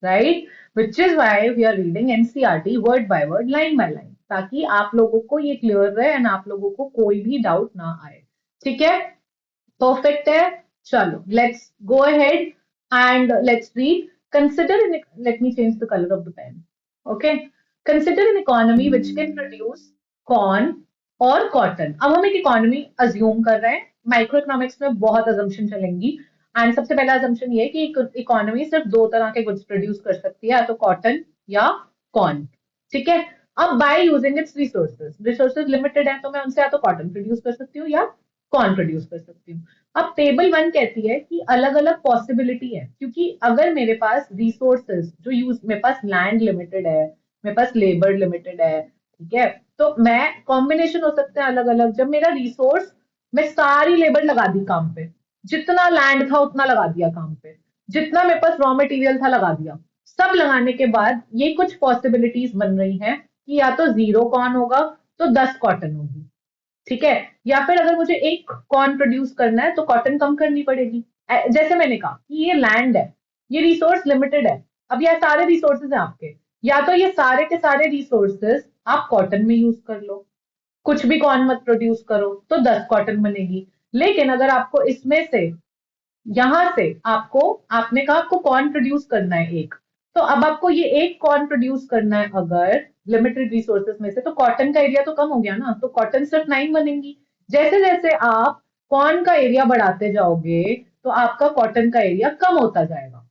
Right, which is why we are reading NCERT word by word, line by line, ताकि आप लोगों को ये क्लियर रहे एंड आप लोगों को कोई भी डाउट ना आए. ठीक है, परफेक्ट है. चलो let's go ahead and let's read. Consider, let me change the colour of the pen. Okay, consider an economy which can produce corn और cotton. अब हम एक इकोनॉमी अज्यूम कर रहे हैं, माइक्रो इकोनॉमिक्स में बहुत अजम्पशन चलेंगी. एंड सबसे पहला अजम्पशन ये है कि इकोनॉमी सिर्फ दो तरह के गुड्स प्रोड्यूस कर सकती है, या तो कॉटन या कॉर्न, ठीक है। अब by using its resources limited है, तो मैं उनसे या तो कॉटन प्रोड्यूस कर सकती हूँ या कॉर्न प्रोड्यूस कर सकती हूँ। अब टेबल 1 कहती है कि अलग अलग पॉसिबिलिटी है, क्योंकि अगर मेरे पास रिसोर्सेज जो यूज, मेरे पास लैंड लिमिटेड है, मेरे पास लेबर लिमिटेड है, ठीक है, तो मैं कॉम्बिनेशन हो सकते हैं अलग अलग। जब मेरा रिसोर्स, मैं सारी लेबर लगा दी काम पे, जितना लैंड था उतना लगा दिया काम पे, जितना मेरे पास रॉ मटेरियल था लगा दिया, सब लगाने के बाद ये कुछ पॉसिबिलिटीज बन रही हैं कि या तो 0 कॉर्न होगा तो 10 कॉटन होगी, ठीक है। या फिर अगर मुझे एक कॉर्न प्रोड्यूस करना है तो कॉटन कम करनी पड़ेगी। जैसे मैंने कहा कि ये लैंड है, ये रिसोर्स लिमिटेड है, अब ये सारे रिसोर्सेज हैं आपके, या तो ये सारे के सारे रिसोर्सेज आप कॉटन में यूज कर लो, कुछ भी कॉर्न मत प्रोड्यूस करो, तो 10 कॉटन बनेगी। लेकिन अगर आपको इसमें से, यहां से आपको, आपने कहा आपको कॉर्न प्रोड्यूस करना है एक, तो अब आपको ये एक कॉर्न प्रोड्यूस करना है अगर लिमिटेड रिसोर्सेज में से, तो कॉटन का एरिया तो कम हो गया ना, तो कॉटन सिर्फ 9 बनेंगी। जैसे जैसे आप कॉर्न का एरिया बढ़ाते जाओगे तो आपका कॉटन का एरिया कम होता जाएगा,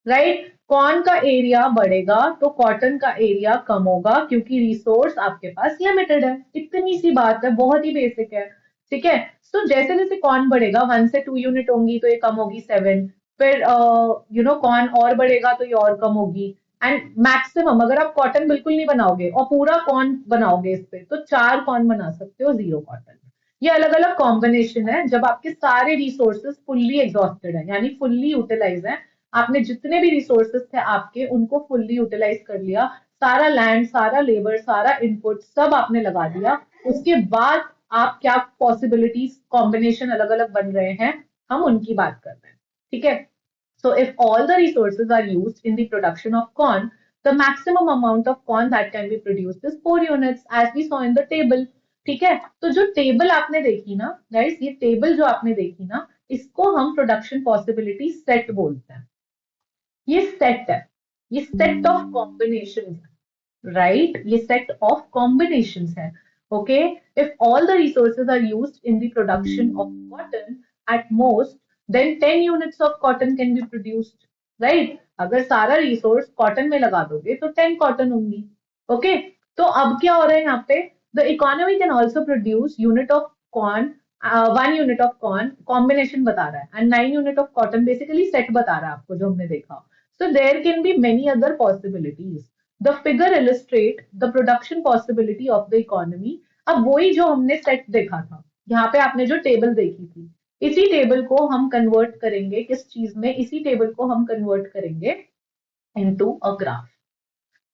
राइट। कॉर्न का एरिया बढ़ेगा तो कॉटन का एरिया कम होगा, क्योंकि रिसोर्स आपके पास लिमिटेड है। इतनी सी बात है, बहुत ही बेसिक है, ठीक है। तो जैसे जैसे कॉर्न बढ़ेगा, 1 से 2 यूनिट होंगी तो ये कम होगी 7, फिर कॉर्न और बढ़ेगा तो ये और कम होगी। एंड मैक्सिमम अगर आप कॉटन बिल्कुल नहीं बनाओगे और पूरा कॉर्न बनाओगे इस पे, तो 4 कॉर्न बना सकते हो 0 कॉटन। ये अलग अलग कॉम्बिनेशन है जब आपके सारे रिसोर्सेज फुल्ली एग्जॉस्टेड है, यानी फुल्ली यूटिलाइज है, आपने जितने भी रिसोर्सेस थे आपके उनको फुल्ली यूटिलाइज कर लिया, सारा लैंड, सारा लेबर, सारा इनपुट सब आपने लगा दिया। उसके बाद आप क्या पॉसिबिलिटीज कॉम्बिनेशन अलग अलग बन रहे हैं, हम उनकी बात कर रहे हैं, ठीक है। So if all the resources are used in the production of corn, the maximum amount of corn that can be produced is 4 units, as we saw in the table. ठीक है, तो जो टेबल आपने देखी ना गाइस, ये table जो आपने देखी ना, इसको हम प्रोडक्शन पॉसिबिलिटी सेट बोलते हैं। ये सेट है, ये सेट ऑफ कॉम्बिनेशन है, राइट, ये सेट ऑफ कॉम्बिनेशन है। Okay, if all the resources are used in the production of cotton at most, then 10 units of cotton can be produced, right. अगर सारा रिसोर्स कॉटन में लगा दोगे तो 10 cotton होंगी। ओके, तो अब क्या हो रहा है यहाँ पे, the economy can also produce unit of corn, 1 unit of corn, combination बता रहा है, and 9 unit of cotton, basically set बता रहा है आपको जो हमने देखा। So there can be many other possibilities. The figure illustrate the production possibility of the economy. अब वही जो हमने सेट देखा था, यहाँ पे आपने जो टेबल देखी थी, इसी टेबल को हम कन्वर्ट करेंगे किस चीज में, इसी टेबल को हम कन्वर्ट करेंगे into a graph.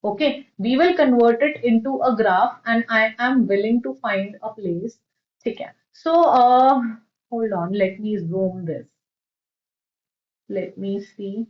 Okay, we will convert it into a graph and I am willing to find a place. ठीक है, so hold on, let me zoom this. Let me see.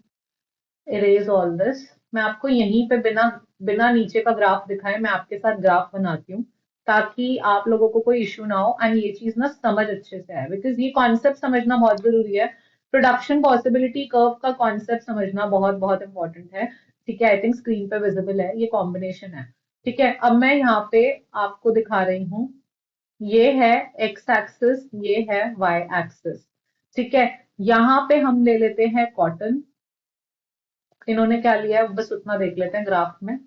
Erase all this. मैं आपको यहीं पे बिना बिना नीचे का ग्राफ दिखाए मैं आपके साथ ग्राफ बनाती हूँ, ताकि आप लोगों को कोई इश्यू ना हो एंड ये चीज ना समझ अच्छे से आए, बिकॉज ये कॉन्सेप्ट समझना बहुत जरूरी है। प्रोडक्शन पॉसिबिलिटी कर्व का कॉन्सेप्ट समझना बहुत बहुत इंपॉर्टेंट है, ठीक है। आई थिंक स्क्रीन पे विजिबल है, ये कॉम्बिनेशन है, ठीक है। अब मैं यहाँ पे आपको दिखा रही हूँ, ये है एक्स एक्सिस, ये है वाई एक्सिस, ठीक है। यहाँ पे हम ले लेते हैं कॉटन, इन्होंने क्या लिया है बस उतना देख लेते हैं ग्राफ में।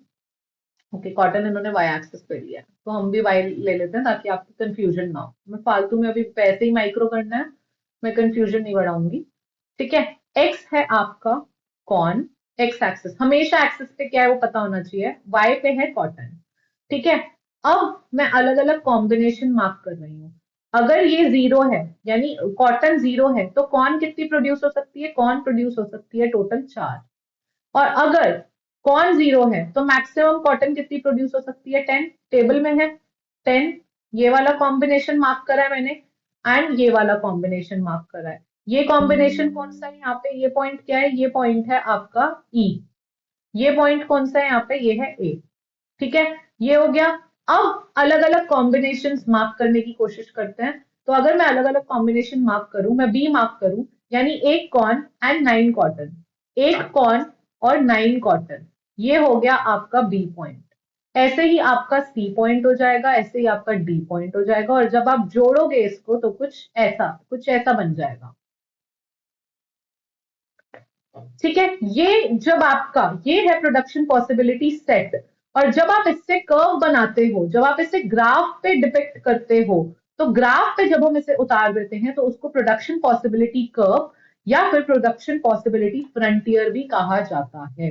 ओके, कॉटन इन्होंने वाई एक्सिस पे लिया है, तो हम भी वाई ले लेते हैं ताकि आपको कंफ्यूजन ना हो। मैं फालतू में अभी पैसे ही माइक्रो करना है, मैं कंफ्यूजन नहीं बढ़ाऊंगी, ठीक है। एक्स है आपका कॉर्न, एक्स एक्सिस, हमेशा एक्सिस पे क्या है वो पता होना चाहिए, वाई पे है कॉटन, ठीक है। अब मैं अलग अलग कॉम्बिनेशन मार्क कर रही हूँ। अगर ये 0 है, यानी कॉटन 0 है, तो कॉर्न कितनी प्रोड्यूस हो सकती है, कॉर्न प्रोड्यूस हो सकती है टोटल 4। और अगर कॉर्न 0 है तो मैक्सिमम कॉटन कितनी प्रोड्यूस हो सकती है, 10, टेबल में है 10। ये वाला कॉम्बिनेशन मार्क करा है मैंने, एंड ये वाला कॉम्बिनेशन मार्क करा है। ये कॉम्बिनेशन कौन सा है यहाँ पे, ये पॉइंट क्या है, ये पॉइंट है आपका ई। ये पॉइंट कौन सा है यहाँ पे, ये है ए, ठीक है। ये हो गया। अब अलग अलग कॉम्बिनेशन मार्क करने की कोशिश करते हैं। तो अगर मैं अलग अलग कॉम्बिनेशन मार्क करूं, मैं बी मार्क करूं, यानी एक कॉर्न एंड 9 कॉटन, एक कॉर्न और 9 कॉटन, ये हो गया आपका बी पॉइंट। ऐसे ही आपका सी पॉइंट हो जाएगा, ऐसे ही आपका डी पॉइंट हो जाएगा, और जब आप जोड़ोगे इसको तो कुछ ऐसा बन जाएगा। ठीक है, ये जब आपका ये है प्रोडक्शन पॉसिबिलिटी सेट, और जब आप इससे कर्व बनाते हो, जब आप इसे ग्राफ पे डिपिक्ट करते हो, तो ग्राफ पे जब हम इसे उतार देते हैं तो उसको प्रोडक्शन पॉसिबिलिटी कर्व या फिर प्रोडक्शन पॉसिबिलिटी फ्रंटियर भी कहा जाता है।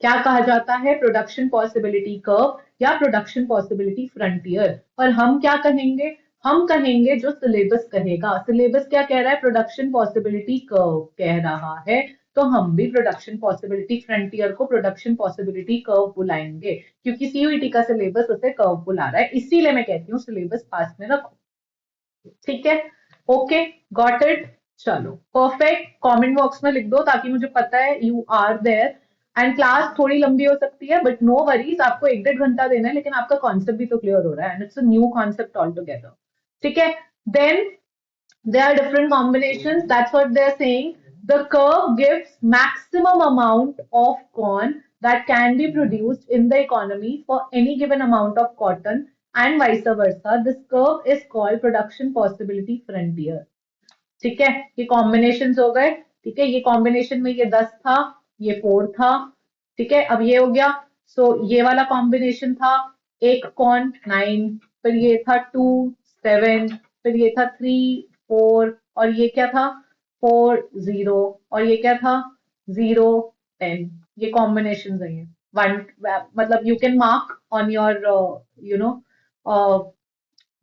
क्या कहा जाता है? प्रोडक्शन पॉसिबिलिटी कर्व या प्रोडक्शन पॉसिबिलिटी फ्रंटियर। और हम क्या कहेंगे? हम कहेंगे जो सिलेबस कहेगा। सिलेबस क्या कह रहा है? प्रोडक्शन पॉसिबिलिटी कर्व कह रहा है, तो हम भी प्रोडक्शन पॉसिबिलिटी फ्रंटियर को प्रोडक्शन पॉसिबिलिटी कर्व बुलाएंगे, क्योंकि सीयूईटी का सिलेबस उसे कर्व बुला रहा है, इसीलिए मैं कहती हूँ सिलेबस पास में रखो। ठीक है, ओके, गॉट इट। चलो परफेक्ट, कमेंट बॉक्स में लिख दो ताकि मुझे पता है you are there. And class थोड़ी लंबी हो सकती है, बट नो वरीज, आपको 1-1.5 घंटा देना है, लेकिन आपका कॉन्सेप्ट भी तो क्लियर हो रहा है, and it's a new concept all together. ठीक है, then there are different combinations. That's what they're saying. The curve gives maximum amount of corn that can be produced in the economy for any given amount of cotton and vice versa. This curve is called production possibility frontier. ठीक है, ये combination हो गए। ठीक है, ये combination में ये 10 था, ये 4 था। ठीक है, अब ये हो गया। सो ये वाला कॉम्बिनेशन था, एक कॉन 9, फिर ये था 2 7, फिर ये था 3 4, और ये क्या था? 4 0, और ये क्या था? 0 10। ये कॉम्बिनेशन है, ये वन, मतलब you can mark on your you know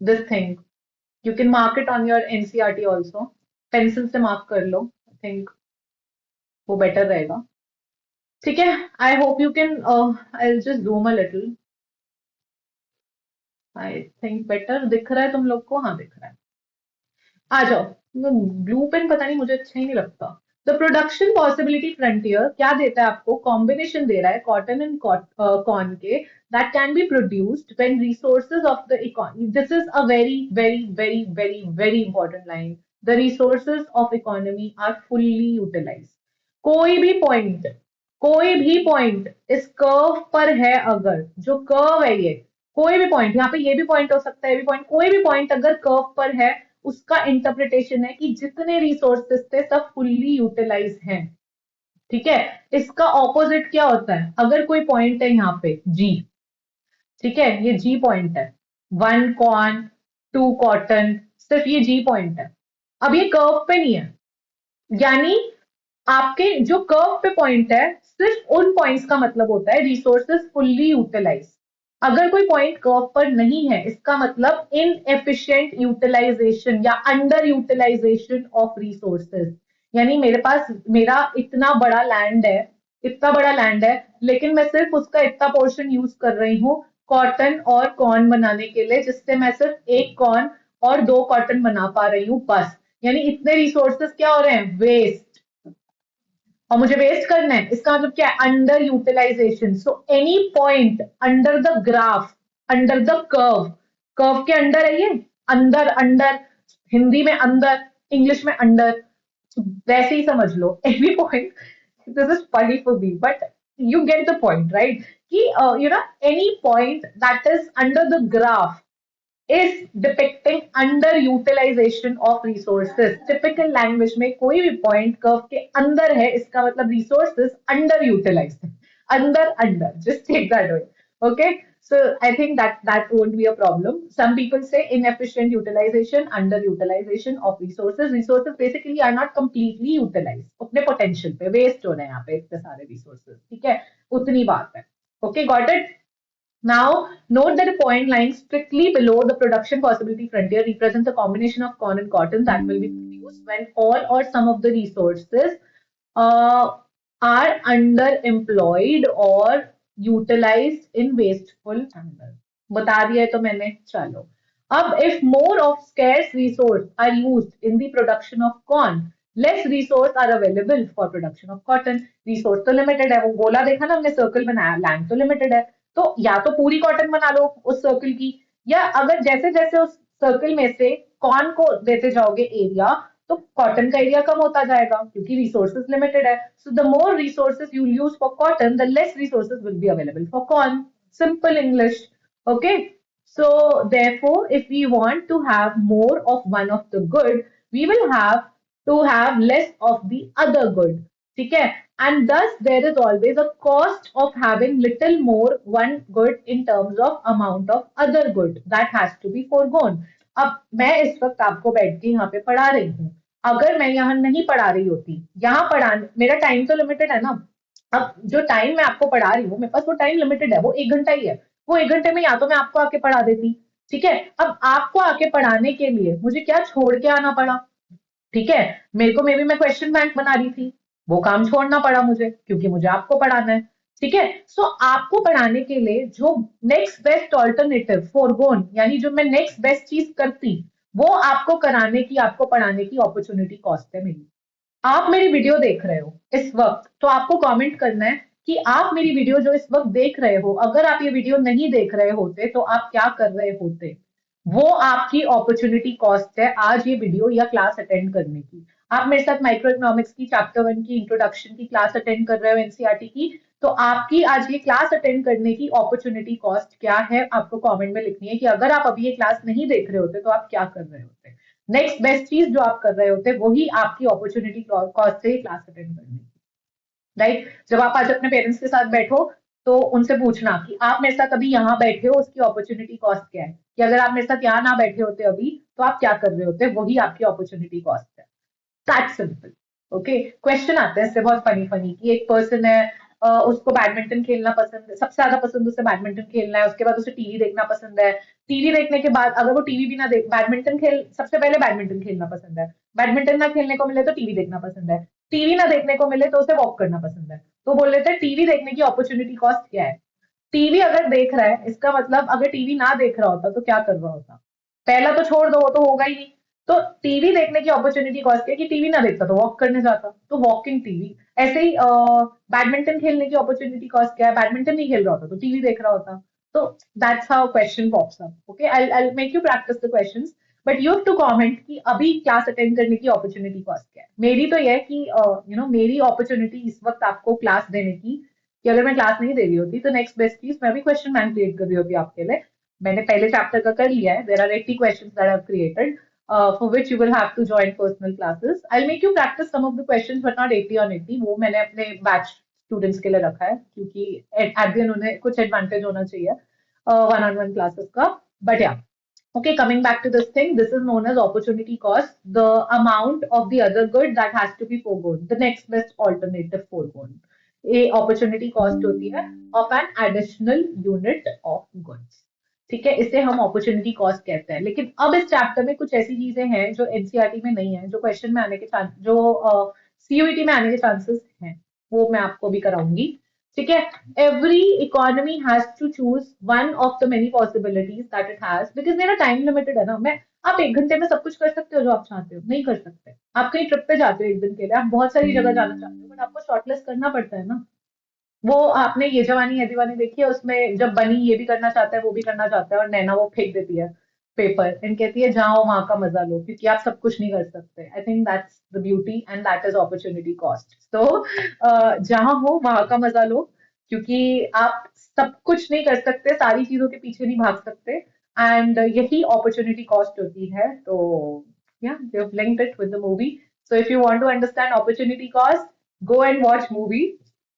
this thing, you can mark it on your NCERT also. Pencil से मार्क कर लो, आई थिंक वो बेटर रहेगा। ठीक है, I hope you can, I just zoom a little, I think better दिख रहा है तुम लोग को? हाँ, दिख रहा है। आ जाओ। ब्लू पेन पता नहीं, मुझे अच्छा ही नहीं लगता। द प्रोडक्शन पॉसिबिलिटी फ्रंटियर क्या देता है आपको? कॉम्बिनेशन दे रहा है कॉटन एंड कॉर्न के, that can be produced when resources of the economy, this is a very very very very very important line, the resources of economy are fully utilised. कोई भी पॉइंट, कोई भी point इस curve पर है, अगर जो कर्व है ये, कोई भी पॉइंट, यहाँ पे ये भी पॉइंट हो सकता है, ये भी पॉइंट, कोई भी पॉइंट अगर कर्व पर है, उसका इंटरप्रिटेशन है कि जितने रिसोर्सेस थे सब फुल्ली यूटिलाइज हैं। ठीक है, इसका ऑपोजिट क्या होता है? अगर कोई पॉइंट है यहाँ पे जी, ठीक है, ये जी पॉइंट है, 1 कॉर्न 2 कॉटन, सिर्फ ये जी पॉइंट है, अब ये कर्व पे नहीं है, यानी आपके जो कर्व पे पॉइंट है, सिर्फ उन पॉइंट्स का मतलब होता है रिसोर्सेस फुल्ली यूटिलाइज। अगर कोई पॉइंट कर्व पर नहीं है, इसका मतलब इनएफिशिएंट यूटिलाइजेशन या अंडर यूटिलाइजेशन ऑफ रिसोर्सेस। यानी मेरे पास, मेरा इतना बड़ा लैंड है, इतना बड़ा लैंड है, लेकिन मैं सिर्फ उसका इतना पोर्शन यूज कर रही हूँ कॉटन और कॉर्न बनाने के लिए, जिससे मैं सिर्फ एक कॉर्न और 2 कॉटन बना पा रही हूँ बस। यानी इतने रिसोर्सेस क्या हो रहे हैं? वेस्ट। और मुझे वेस्ट करना है, इसका मतलब क्या है? Under utilisation. So any point under the graph, under the curve, curve के अंडर है ये, अंदर अंडर, हिंदी में अंदर, इंग्लिश में अंडर, वैसे ही समझ लो any point. This is funny for me, but you get the point, right? कि any point that is under the graph is depicting underutilization of resources. Typical language में कोई भी point curve के अंदर है, इसका मतलब resources underutilized है, अंदर अंदर, just take that away. Okay, so I think that won't be a problem. Some people say inefficient utilization, underutilization of resources. Resources basically are not completely utilized, अपने potential पे waste हो रहे हैं यहाँ पे इतने सारे resources, ठीक है, उतनी बात है। Okay, got it? Now, note that a point lying strictly below the production possibility frontier represents a combination of corn and cotton that will be produced when all or some of the resources uh, are underemployed or utilized in wasteful manner. बता दिया है तो मैंने, चलो। अब if more of scarce resource are used in the production of corn, less resource are available for production of cotton. Resource तो limited है, वो गोला देखा ना हमने, सर्कल बनाया, लैंड तो लिमिटेड है, तो या तो पूरी कॉटन बना लो उस सर्कल की, या अगर जैसे जैसे उस सर्कल में से कॉर्न को देते जाओगे एरिया, तो कॉटन का एरिया कम होता जाएगा, क्योंकि रिसोर्सेज लिमिटेड है। So the more resources you use for cotton, the less resources will be available for corn. Simple English, okay? So therefore, if we want to have more of one of the good, we will have to have less of the other good. ठीक है, and thus there is always a cost of having little more one good in terms of amount of other good that has to be forgone. अब मैं इस वक्त आपको बैठ के यहाँ पे पढ़ा रही हूँ, अगर मैं यहाँ नहीं पढ़ा रही होती, यहाँ पढ़ाने मेरा टाइम तो लिमिटेड है ना। अब जो टाइम मैं आपको पढ़ा रही हूँ, मेरे पास वो टाइम लिमिटेड है, वो 1 घंटा ही है। वो 1 घंटे में या तो मैं आपको आके पढ़ा देती, ठीक है। अब आपको आके पढ़ाने के लिए मुझे क्या छोड़ के आना पड़ा, ठीक है। मेरे को मे बी मैं क्वेश्चन बैंक बना रही थी, वो काम छोड़ना पड़ा मुझे क्योंकि मुझे आपको पढ़ाना है, ठीक है। सो आपको पढ़ाने के लिए जो नेक्स्ट बेस्ट ऑल्टरनेटिव फोरगोन, यानी जो मैं नेक्स्ट बेस्ट चीज करती, वो आपको कराने की, आपको पढ़ाने की अपॉर्चुनिटी कॉस्ट है मेरी। आप मेरी वीडियो देख रहे हो इस वक्त, तो आपको कमेंट करना है कि आप मेरी वीडियो जो इस वक्त देख रहे हो, अगर आप ये वीडियो नहीं देख रहे होते तो आप क्या कर रहे होते। वो आपकी अपॉर्चुनिटी कॉस्ट है आज ये वीडियो या क्लास अटेंड करने की। आप मेरे साथ माइक्रो इकोनॉमिक्स की चैप्टर 1 की इंट्रोडक्शन की क्लास अटेंड कर रहे हो एनसीईआरटी की, तो आपकी आज ये क्लास अटेंड करने की अपॉर्चुनिटी कॉस्ट क्या है, आपको कमेंट में लिखनी है कि अगर आप अभी ये क्लास नहीं देख रहे होते तो आप क्या कर रहे होते। नेक्स्ट बेस्ट चीज जो आप कर रहे होते वही आपकी अपॉर्चुनिटी कॉस्ट है क्लास अटेंड करने की, राइट। जब आप आज अपने पेरेंट्स के साथ बैठो तो उनसे पूछना कि आप मेरे साथ अभी यहाँ बैठे हो, उसकी अपॉर्चुनिटी कॉस्ट क्या है, कि अगर आप मेरे साथ यहाँ ना बैठे होते अभी तो आप क्या कर रहे होते, वही आपकी अपॉर्चुनिटी कॉस्ट है। That simple. ओके, क्वेश्चन आते हैं इससे बहुत फनी फनी कि एक पर्सन है, उसको बैडमिंटन खेलना पसंद है, सबसे ज्यादा पसंद उसे बैडमिंटन खेलना है, उसके बाद उसे टीवी देखना पसंद है। टीवी देखने के बाद अगर वो टीवी भी ना देख, बैडमिंटन खेल, सबसे पहले बैडमिंटन खेलना पसंद है, बैडमिंटन ना खेलने को मिले तो टीवी देखना पसंद है, टीवी ना देखने को मिले तो उसे वॉक करना पसंद है। तो बोल लेते हैं टीवी देखने की अपॉर्चुनिटी कॉस्ट क्या है। टीवी अगर देख रहा है, इसका मतलब अगर टीवी ना देख रहा होता तो क्या कर रहा होता। पहला तो छोड़ दो, वो तो होगा ही नहीं। तो टीवी देखने की अपॉर्चुनिटी कॉस्ट क्या है कि टीवी ना देखता तो वॉक करने जाता, तो वॉकिंग टीवी। ऐसे ही बैडमिंटन खेलने की अपॉर्चुनिटी कॉस्ट क्या है, बैडमिंटन नहीं खेल रहा होता तो टीवी देख रहा होता। तो that's how question pops up. Okay, I make you practice the questions, but you have to comment कि अभी क्लास अटेंड करने की अपॉर्चुनिटी कॉस्ट क्या है। मेरी तो ये है कि मेरी अपॉर्चुनिटी इस वक्त आपको क्लास देने की, कि अगर मैं क्लास नहीं दे रही होती तो नेक्स्ट बेस्ट चीज मैं भी क्वेश्चन बैंक क्रिएट कर रही होती आपके लिए। मैंने पहले चैप्टर का कर लिया है, there are 80 questions that I have created, for which you will have to join personal classes. I'll make you practice some of the questions, but not 80 on 80. वो मैंने अपने बैच स्टूडेंट्स के लिए रखा है क्योंकि एट द एंड उन्हें कुछ एडवांटेज होना चाहिए वन ऑन वन क्लासेस का। बट या, okay, coming back to this thing, this is known as opportunity cost, the amount of the other good that has to be foregone, the next best alternative foregone. ये opportunity cost होती है of an additional unit of goods, ठीक है। इसे हम opportunity cost कहते हैं। लेकिन अब इस चैप्टर में कुछ ऐसी चीजें हैं जो एनसीईआरटी में नहीं है, जो क्वेश्चन में आने के चांस, जो सीयूईटी में आने के चांसेस हैं, वो मैं आपको भी कराऊंगी, ठीक है। Every economy has to choose one of the many possibilities that it has, because मेरा टाइम लिमिटेड है ना। मैं, आप 1 घंटे में सब कुछ कर सकते हो जो आप चाहते हो, नहीं कर सकते। आप कहीं ट्रिप पे जाते हो 1 दिन के लिए, आप बहुत सारी जगह जाना चाहते हो, बट आपको शॉर्टलिस्ट करना पड़ता है ना। वो आपने ये जवानी है दीवानी देखी है, उसमें जब बनी ये भी करना चाहता है वो भी करना चाहता है और नैना वो फेंक देती है पेपर एंड कहती है जाओ वहां का मजा लो, क्योंकि आप सब कुछ नहीं कर सकते। I think that's the beauty and that is opportunity cost. तो जहां हो वहां का मजा लो, क्योंकि आप सब कुछ नहीं कर सकते, सारी चीजों के पीछे नहीं भाग सकते, एंड यही अपॉर्चुनिटी कॉस्ट होती है। तो yeah, they've linked it with the movie. So if you want to understand opportunity cost, go and watch movie.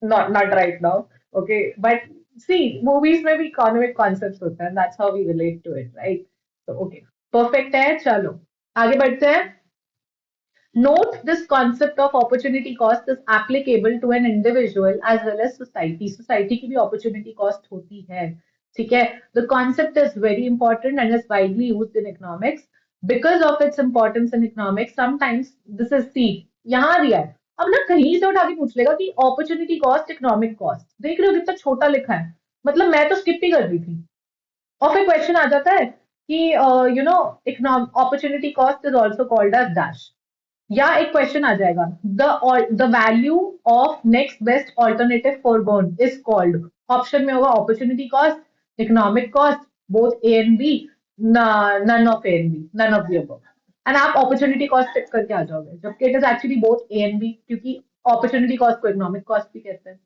Not right now, okay, but see, movies में भी economic concepts होते हैं, that's how we relate to it, right? So okay, perfect है, चलो आगे बढ़ते हैं। Note, this concept of opportunity cost is applicable to an individual as well as society. Society की भी opportunity cost होती है, ठीक है। The concept is very important and is widely used in economics. Because of its importance in economics, sometimes this is see, यहाँ दिया है। अब ना कहीं से उठा के पूछ लेगा कि opportunity cost, economic cost, देख रहे हो कितना छोटा लिखा है, मतलब मैं तो skip ही कर रही थी। और फिर क्वेश्चन आ जाता है कि opportunity cost is also called as dash, या एक क्वेश्चन आ जाएगा the value of next best alternative forgone is called, option में होगा opportunity cost, economic cost, both A and B, none of A and B, none of the above, and आप opportunity cost tick करके आ जाओगे, जबकि it is actually both A and B, क्योंकि opportunity cost को economic cost भी कहते हैं।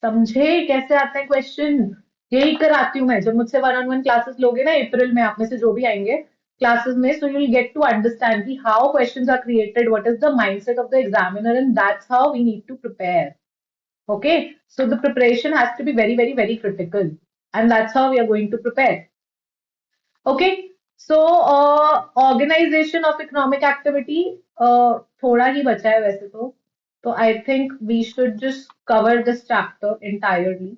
समझे कैसे आते हैं क्वेश्चन? यही कराती हूँ मैं, जब मुझसे वन ऑन वन क्लासेस लोगे ना अप्रैल में, आप में से जो भी आएंगे, क्लासेस में, so you will get to understand कि how questions are created, what is the mindset of the examiner, and that's how we need to prepare. Okay, so the preparation has to be very, very, very critical, and that's how we are going to prepare. Okay, so organization of economic activity, थोड़ा ही बचा है वैसे तो I think we should just cover this chapter entirely.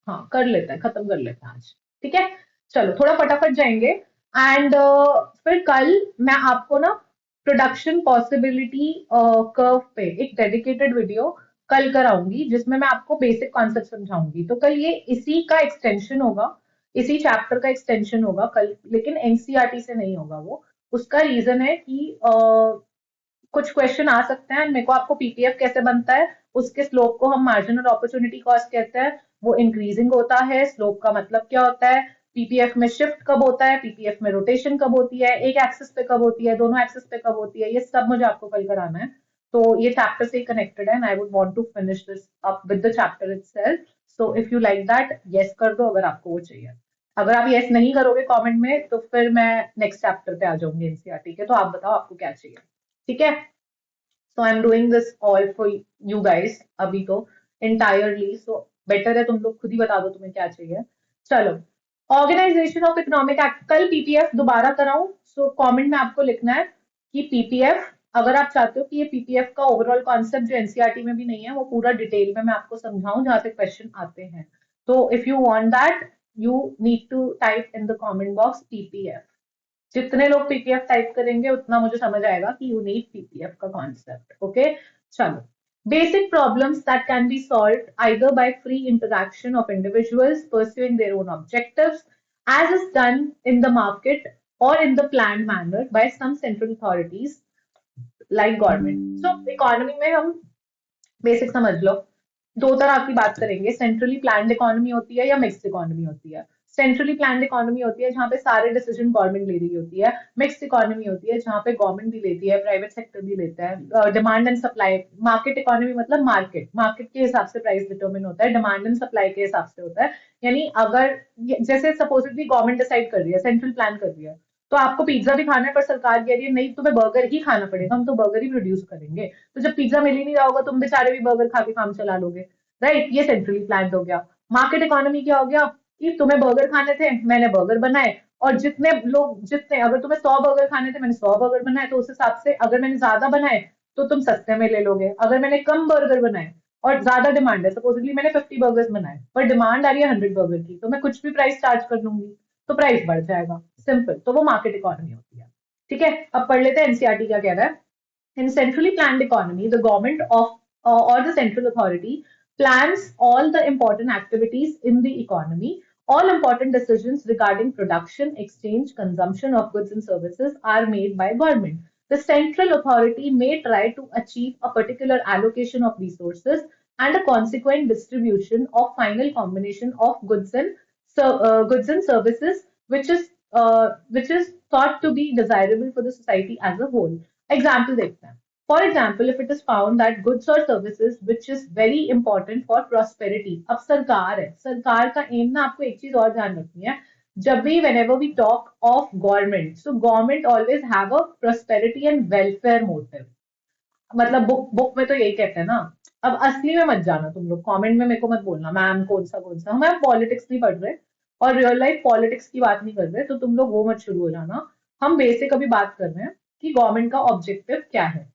हाँ, कर लेते हैं, खत्म कर लेते हैं आज. ठीक है, चलो थोड़ा फटाफट जाएंगे. एंड फिर कल मैं आपको ना प्रोडक्शन पॉसिबिलिटी कर्व पे एक डेडिकेटेड वीडियो कल कराऊंगी, जिसमें मैं आपको बेसिक कॉन्सेप्ट समझाऊंगी. तो कल ये इसी का एक्सटेंशन होगा, इसी चैप्टर का एक्सटेंशन होगा कल, लेकिन एनसीईआरटी से नहीं होगा वो. उसका रीजन है कि कुछ क्वेश्चन आ सकते हैं. मेरे को आपको पीपीएफ कैसे बनता है, उसके स्लोप को हम मार्जिन और अपॉर्चुनिटी कॉस्ट कहते हैं, वो इंक्रीजिंग होता है. स्लोप का मतलब क्या होता है, पीपीएफ में शिफ्ट कब होता है, पीपीएफ में रोटेशन कब होती है, एक एक्सिस पे कब होती है, दोनों एक्सिस पे कब होती है, ये सब मुझे आपको कल कराना है. तो ये चैप्टर से ही कनेक्टेड है, and I would want to finish this up with the chapter itself. So if you like that, yes कर दो अगर आपको वो चाहिए. अगर आप यस नहीं करोगे कमेंट में, तो फिर मैं नेक्स्ट चैप्टर पे आ जाऊंगी एनसीईआरटी के. तो आप बताओ आपको क्या चाहिए. ठीक है, so I am doing this all for you guys अभी तो entirely. सो बेटर है तुम लोग खुद ही बता दो तुम्हें क्या चाहिए. चलो, ऑर्गेनाइजेशन ऑफ इकोनॉमिक एक्ट, कल पीपीएफ दोबारा कराऊं. सो कमेंट में आपको लिखना है कि पीपीएफ, अगर आप चाहते हो कि ये पीपीएफ का ओवरऑल कॉन्सेप्ट जो एनसीईआरटी में भी नहीं है वो पूरा डिटेल में मैं आपको समझाऊं जहां से क्वेश्चन आते हैं. तो if you want that, you need to type in the comment box PPF. जितने लोग पीपीएफ टाइप करेंगे उतना मुझे समझ आएगा कि यू नीड पीपीएफ का कॉन्सेप्ट. ओके, चलो. Basic problems that can be solved either by free interaction of individuals pursuing their own objectives, as is done in the market or in the planned manner by some central authorities like government. So, economy में हम basic समझ लो, दो तरह की बात करेंगे. Centrally planned economy होती है या मिक्स्ड इकोनॉमी होती है. सेंट्रली प्लान्ड इकोनॉमी होती है जहां पे सारे डिसीजन गवर्नमेंट ले रही होती है. मिक्स्ड इकोनॉमी होती है जहां पे गवर्नमेंट भी लेती है, प्राइवेट सेक्टर भी लेता है. Demand and supply. Market economy मतलब मार्केट, मार्केट के हिसाब से प्राइस डिटरमिन होता है, डिमांड एंड सप्लाई के हिसाब से होता है. यानी अगर जैसे सपोजिटली गवर्नमेंट डिसाइड कर रही है, सेंट्रल प्लान कर रही है, तो आपको पिज्जा भी खाना है पर सरकार कह रही है नहीं तुम्हें बर्गर ही खाना पड़ेगा, हम तो बर्गर ही प्रोड्यूस करेंगे. तो जब पिज्जा मिल ही नहीं रहा होगा, तुम बेचारे भी बर्गर खा के काम चला लोगे. राइट, ये सेंट्रली प्लान हो गया. मार्केट इकोनॉमी क्या हो गया कि तुम्हें बर्गर खाने थे, मैंने बर्गर बनाए, और जितने लोग, जितने, अगर तुम्हें 100 बर्गर खाने थे, मैंने 100 बर्गर बनाए, तो उस हिसाब से अगर मैंने ज्यादा बनाए तो तुम सस्ते में ले लोगे. अगर मैंने कम बर्गर बनाए और ज्यादा डिमांड है, सपोजली मैंने 50 बर्गर्स बनाए पर डिमांड आ रही है 100 बर्गर की, तो मैं कुछ भी प्राइस चार्ज कर लूंगी, तो प्राइस बढ़ जाएगा. सिंपल. तो वो मार्केट इकोनॉमी होती है. ठीक है, अब पढ़ लेते हैं एनसीईआरटी क्या कह रहा है. In centrally planned economy, the government of or the central authority plans all the important activities in the economy. All important decisions regarding production, exchange, consumption of goods and services are made by government. The central authority may try to achieve a particular allocation of resources and a consequent distribution of final combination of goods and services, which is thought to be desirable for the society as a whole. Example देखते हैं. For example, if it is found that goods or services which is very important for prosperity. अब सरकार है, सरकार का M ना, आपको एक चीज और ध्यान रखनी है. जब भी whenever we talk of government, so government always have a prosperity and welfare motive. मतलब बुक बुक में तो यही कहते हैं ना. अब असली में मत जाना तुम लोग, कमेंट में मेरे को मत बोलना मैम कौन सा, हम पॉलिटिक्स नहीं पढ़ रहे और रियल लाइफ पॉलिटिक्स की बात नहीं कर रहे, तो तुम लोग वो मत शुरू हो जाना. हम बेसिक अभी बात कर रहे हैं कि गवर्नमेंट का ऑब्जेक्टिव क्या है.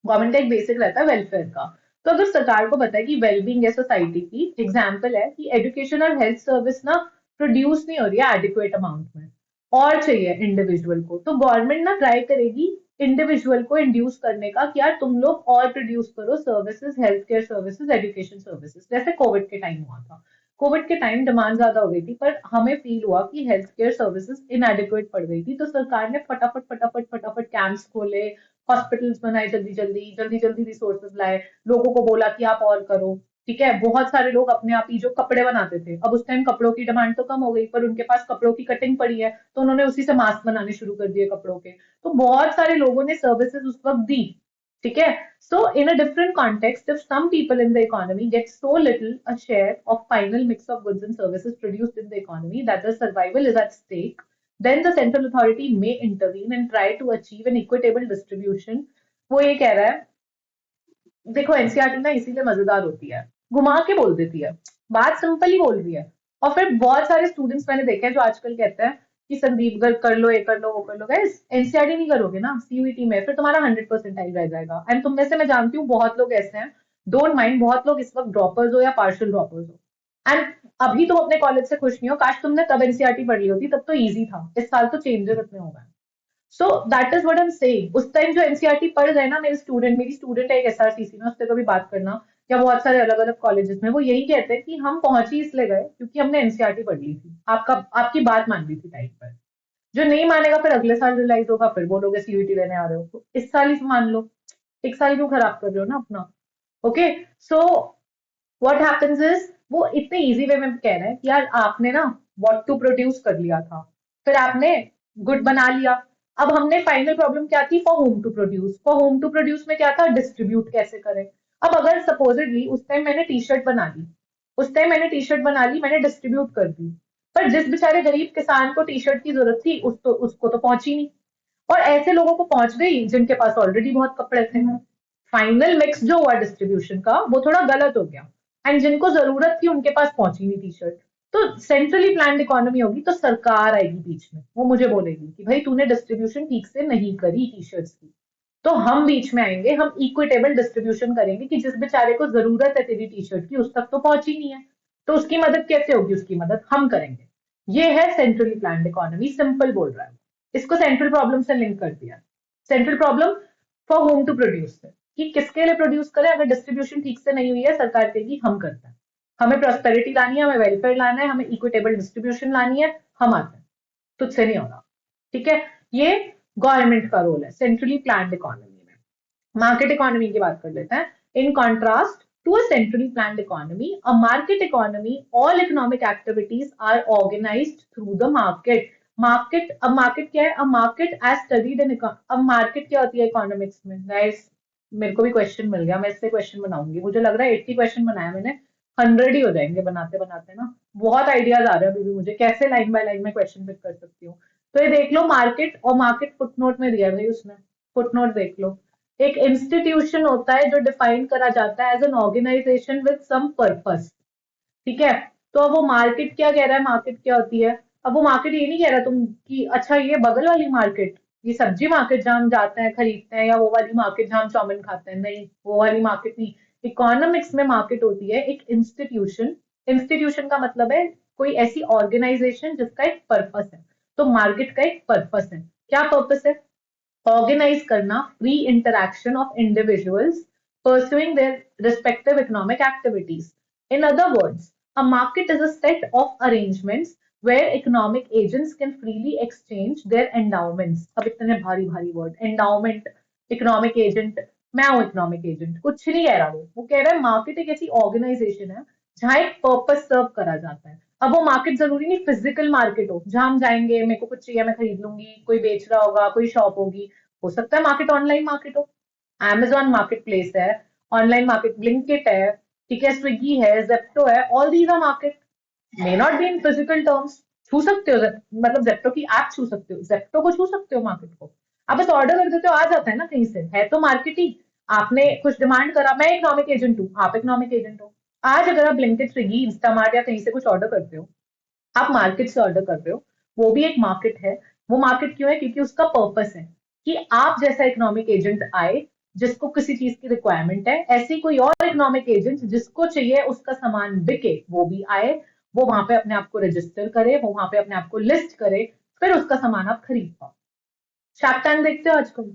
गवर्नमेंट का एक बेसिक रहता है वेलफेयर का. तो अगर सरकार को पता है कि वेलबींग है सोसाइटी की, एग्जाम्पल है कि एजुकेशन और हेल्थ सर्विस ना प्रोड्यूस नहीं हो रही है एडिक्वेट अमाउंट में, और चाहिए इंडिविजुअल को, तो गवर्नमेंट ना ट्राई करेगी इंडिविजुअल को इंड्यूस करने का कि यार तुम लोग और प्रोड्यूस करो services, health care services, education services. जैसे कोविड के टाइम हुआ था, कोविड के टाइम डिमांड ज्यादा हो गई थी पर हमें फील हुआ कि हेल्थ केयर सर्विसेज इनएडिक्वेट पड़ गई थी, तो सरकार ने फटाफट फटाफट फटाफट कैंप्स खोले, हॉस्पिटल्स बनाए, जल्दी जल्दी जल्दी जल्दी रिसोर्सेज लाए, लोगों को बोला कि आप और करो. ठीक है, बहुत सारे लोग अपने आप ही जो कपड़े बनाते थे, अब उस टाइम कपड़ों की डिमांड तो कम हो गई पर उनके पास कपड़ों की कटिंग पड़ी है, तो उन्होंने उसी से मास्क बनाने शुरू कर दिए कपड़ों के. तो बहुत सारे लोगों ने सर्विसेज उस वक्त दी. ठीक है, so in a different context, if some people in the economy get so little a share of final mix of goods and services produced in the economy that the survival is at stake, then the central authority may intervene and try to achieve an equitable distribution. वो ये कह रहा है, देखो NCERT ना इसीलिए मजेदार होती है, घुमा के बोल देती है, बात सिंपल ही बोल रही है। और फिर बहुत सारे स्टूडेंट्स मैंने देखे हैं जो आजकल कहते हैं कि संदीप गर्ग कर लो, ये कर लो, वो कर लो। गाइस एनसीईआरटी नहीं करोगे ना सीयूईटी में, फिर तुम्हारा 100% रह जाएगा। एंड तुम में से मैं जानती हूँ बहुत लोग ऐसे हैं, डोंट माइंड, बहुत लोग इस वक्त ड्रॉपर्स हो या पार्शियल ड्रॉपर्स हो, एंड अभी तुम अपने कॉलेज से खुश नहीं हो। काश तुमने तब एनसीईआरटी पढ़ ली होती, तब तो इजी था। इस साल तो चेंजेस इतने हो गए। सो that is what I am saying. उस टाइम जो एनसीईआरटी पढ़ गए ना, मेरी स्टूडेंट है एक एसआरसीसी में, उससे कभी बात करना, या बहुत सारे अलग अलग कॉलेजेस में, वो यही कहते हैं कि हम पहुंच ही इसलिए गए क्योंकि हमने एनसीईआरटी पढ़ ली थी, आपकी बात मान ली थी टाइम पर। जो नहीं मानेगा फिर अगले साल रियलाइज होगा, फिर बोलोगे सीयूईटी देने आ रहे हो, तो इस साल ही मान लो। एक साल क्यों खराब कर रहे हो ना अपना। Okay, so what happens is, वो इतने इजी वे में कह रहे हैं कि यार आपने ना व्हाट टू प्रोड्यूस कर लिया था, फिर आपने गुड बना लिया। अब हमने फाइनल प्रॉब्लम क्या थी, for whom to produce. For whom to produce में क्या था, डिस्ट्रीब्यूट कैसे करें। अब अगर सपोजिटली उस टाइम मैंने टी शर्ट बना ली, मैंने डिस्ट्रीब्यूट कर दी, पर जिस बेचारे गरीब किसान को टी शर्ट की जरूरत थी उसको तो पहुंची नहीं, और ऐसे लोगों को पहुंच गई जिनके पास ऑलरेडी बहुत कपड़े थे। फाइनल मिक्स जो हुआ डिस्ट्रीब्यूशन का, वो थोड़ा गलत हो गया, एंड जिनको जरूरत थी उनके पास पहुंची नहीं टी शर्ट। तो सेंट्रली प्लान्ड इकोनॉमी होगी तो सरकार आएगी बीच में, वो मुझे बोलेगी कि भाई तूने डिस्ट्रीब्यूशन ठीक से नहीं करी टी शर्ट्स की, तो हम बीच में आएंगे, हम इक्विटेबल डिस्ट्रीब्यूशन करेंगे कि जिस बेचारे को जरूरत है तेरी टी शर्ट की उस तक तो पहुंची नहीं है, तो उसकी मदद कैसे होगी, उसकी मदद हम करेंगे। ये है सेंट्रली प्लान्ड इकोनॉमी, सिंपल बोल रहा है। इसको सेंट्रल प्रॉब्लम से लिंक कर दिया। Central problem for whom to produce है कि किसके लिए प्रोड्यूस करें, अगर डिस्ट्रीब्यूशन ठीक से नहीं हुई है सरकार कहेगी हम करते हैं, हमें प्रॉस्पेरिटी लानी है, हमें वेलफेयर लाना है, हमें इक्विटेबल डिस्ट्रीब्यूशन लानी है, हम आते हैं, तुझसे नहीं होगा। ठीक है, ये गवर्नमेंट का रोल है सेंट्रली प्लान्ड इकोनॉमी में। मार्केट इकोनॉमी की बात कर लेते हैं। In contrast to a centrally planned economy, a market economy, all economic activities are organised through the market. अब मार्केट क्या है, a market as studied in, अब मार्केट क्या होती है इकोनॉमिक्स में गाइस। मेरे को भी क्वेश्चन मिल गया, मैं इससे क्वेश्चन बनाऊंगी, मुझे लग रहा है 80 क्वेश्चन बनाया मैंने, 100 ही हो जाएंगे बनाते बनाते ना। बहुत आइडियाज आ रहे हैं अभी भी मुझे, कैसे लाइन बाय लाइन में क्वेश्चन पिक कर सकती हूँ। तो ये देख लो मार्केट, और मार्केट फुटनोट में दिया है भाई उसने, फुटनोट देख लो। एक इंस्टीट्यूशन होता है जो डिफाइन करा जाता है as an organisation with some purpose. ठीक है, तो अब वो मार्केट क्या कह रहा है, मार्केट क्या होती है। अब वो मार्केट ये नहीं कह रहा तुम कि अच्छा ये बगल वाली मार्केट, ये सब्जी मार्केट जहाँ हम जाते हैं खरीदते हैं, या वो वाली मार्केट जहाँ हम चाउमीन खाते हैं, नहीं वो वाली मार्केट नहीं। इकोनॉमिक्स में मार्केट होती है एक इंस्टीट्यूशन। इंस्टीट्यूशन का मतलब है कोई ऐसी ऑर्गेनाइजेशन जिसका एक पर्पस है। तो मार्केट का एक पर्पस है, क्या पर्पस है, organize करना free interaction of individuals pursuing their respective economic activities. In other words, a market is a set of arrangements where economic agents can freely exchange their endowments. अब इतने भारी भारी वर्ड, endowment, economic agent, मैं हूं economic agent, कुछ नहीं कह रहा वो कह रहा है मार्केट एक ऐसी ऑर्गेनाइजेशन है जहां एक पर्पस सर्व करा जाता है। अब वो मार्केट जरूरी नहीं फिजिकल मार्केट हो जहां हम जाएंगे, मेरे को कुछ चाहिए मैं खरीद लूंगी, कोई बेच रहा होगा, कोई शॉप होगी। हो सकता है मार्केट ऑनलाइन मार्केट हो, Amazon मार्केट प्लेस है, ऑनलाइन मार्केट ब्लिंकिट है, ठीक है, स्विगी है, जेप्टो है, all these are market, may not be in physical terms. छू सकते हो मतलब जेप्टो की ऐप छू सकते हो, जेप्टो को छू सकते हो मार्केट को, आप बस ऑर्डर कर देते हो आ जाता है ना कहीं से, है तो मार्केट ही। आपने कुछ डिमांड करा, मैं इकोनॉमिक एजेंट हूँ, आप इकोनॉमिक एजेंट हो। आज अगर आप ब्लिंकिट, स्विगी, इंस्टामार्ट या कहीं से कुछ ऑर्डर करते हो, आप मार्केट से ऑर्डर कर रहे हो, वो भी एक मार्केट है। वो मार्केट क्यों है, क्योंकि उसका पर्पस है कि आप जैसा इकोनॉमिक एजेंट आए जिसको किसी चीज की रिक्वायरमेंट है, ऐसी कोई और इकोनॉमिक एजेंट जिसको चाहिए उसका सामान बिके वो भी आए, वो वहां पे अपने आप को रजिस्टर करे, वो वहां पे अपने आप को लिस्ट करे, फिर उसका सामान आप खरीद पाओ। शार्क टैंक देखते हो आजकल,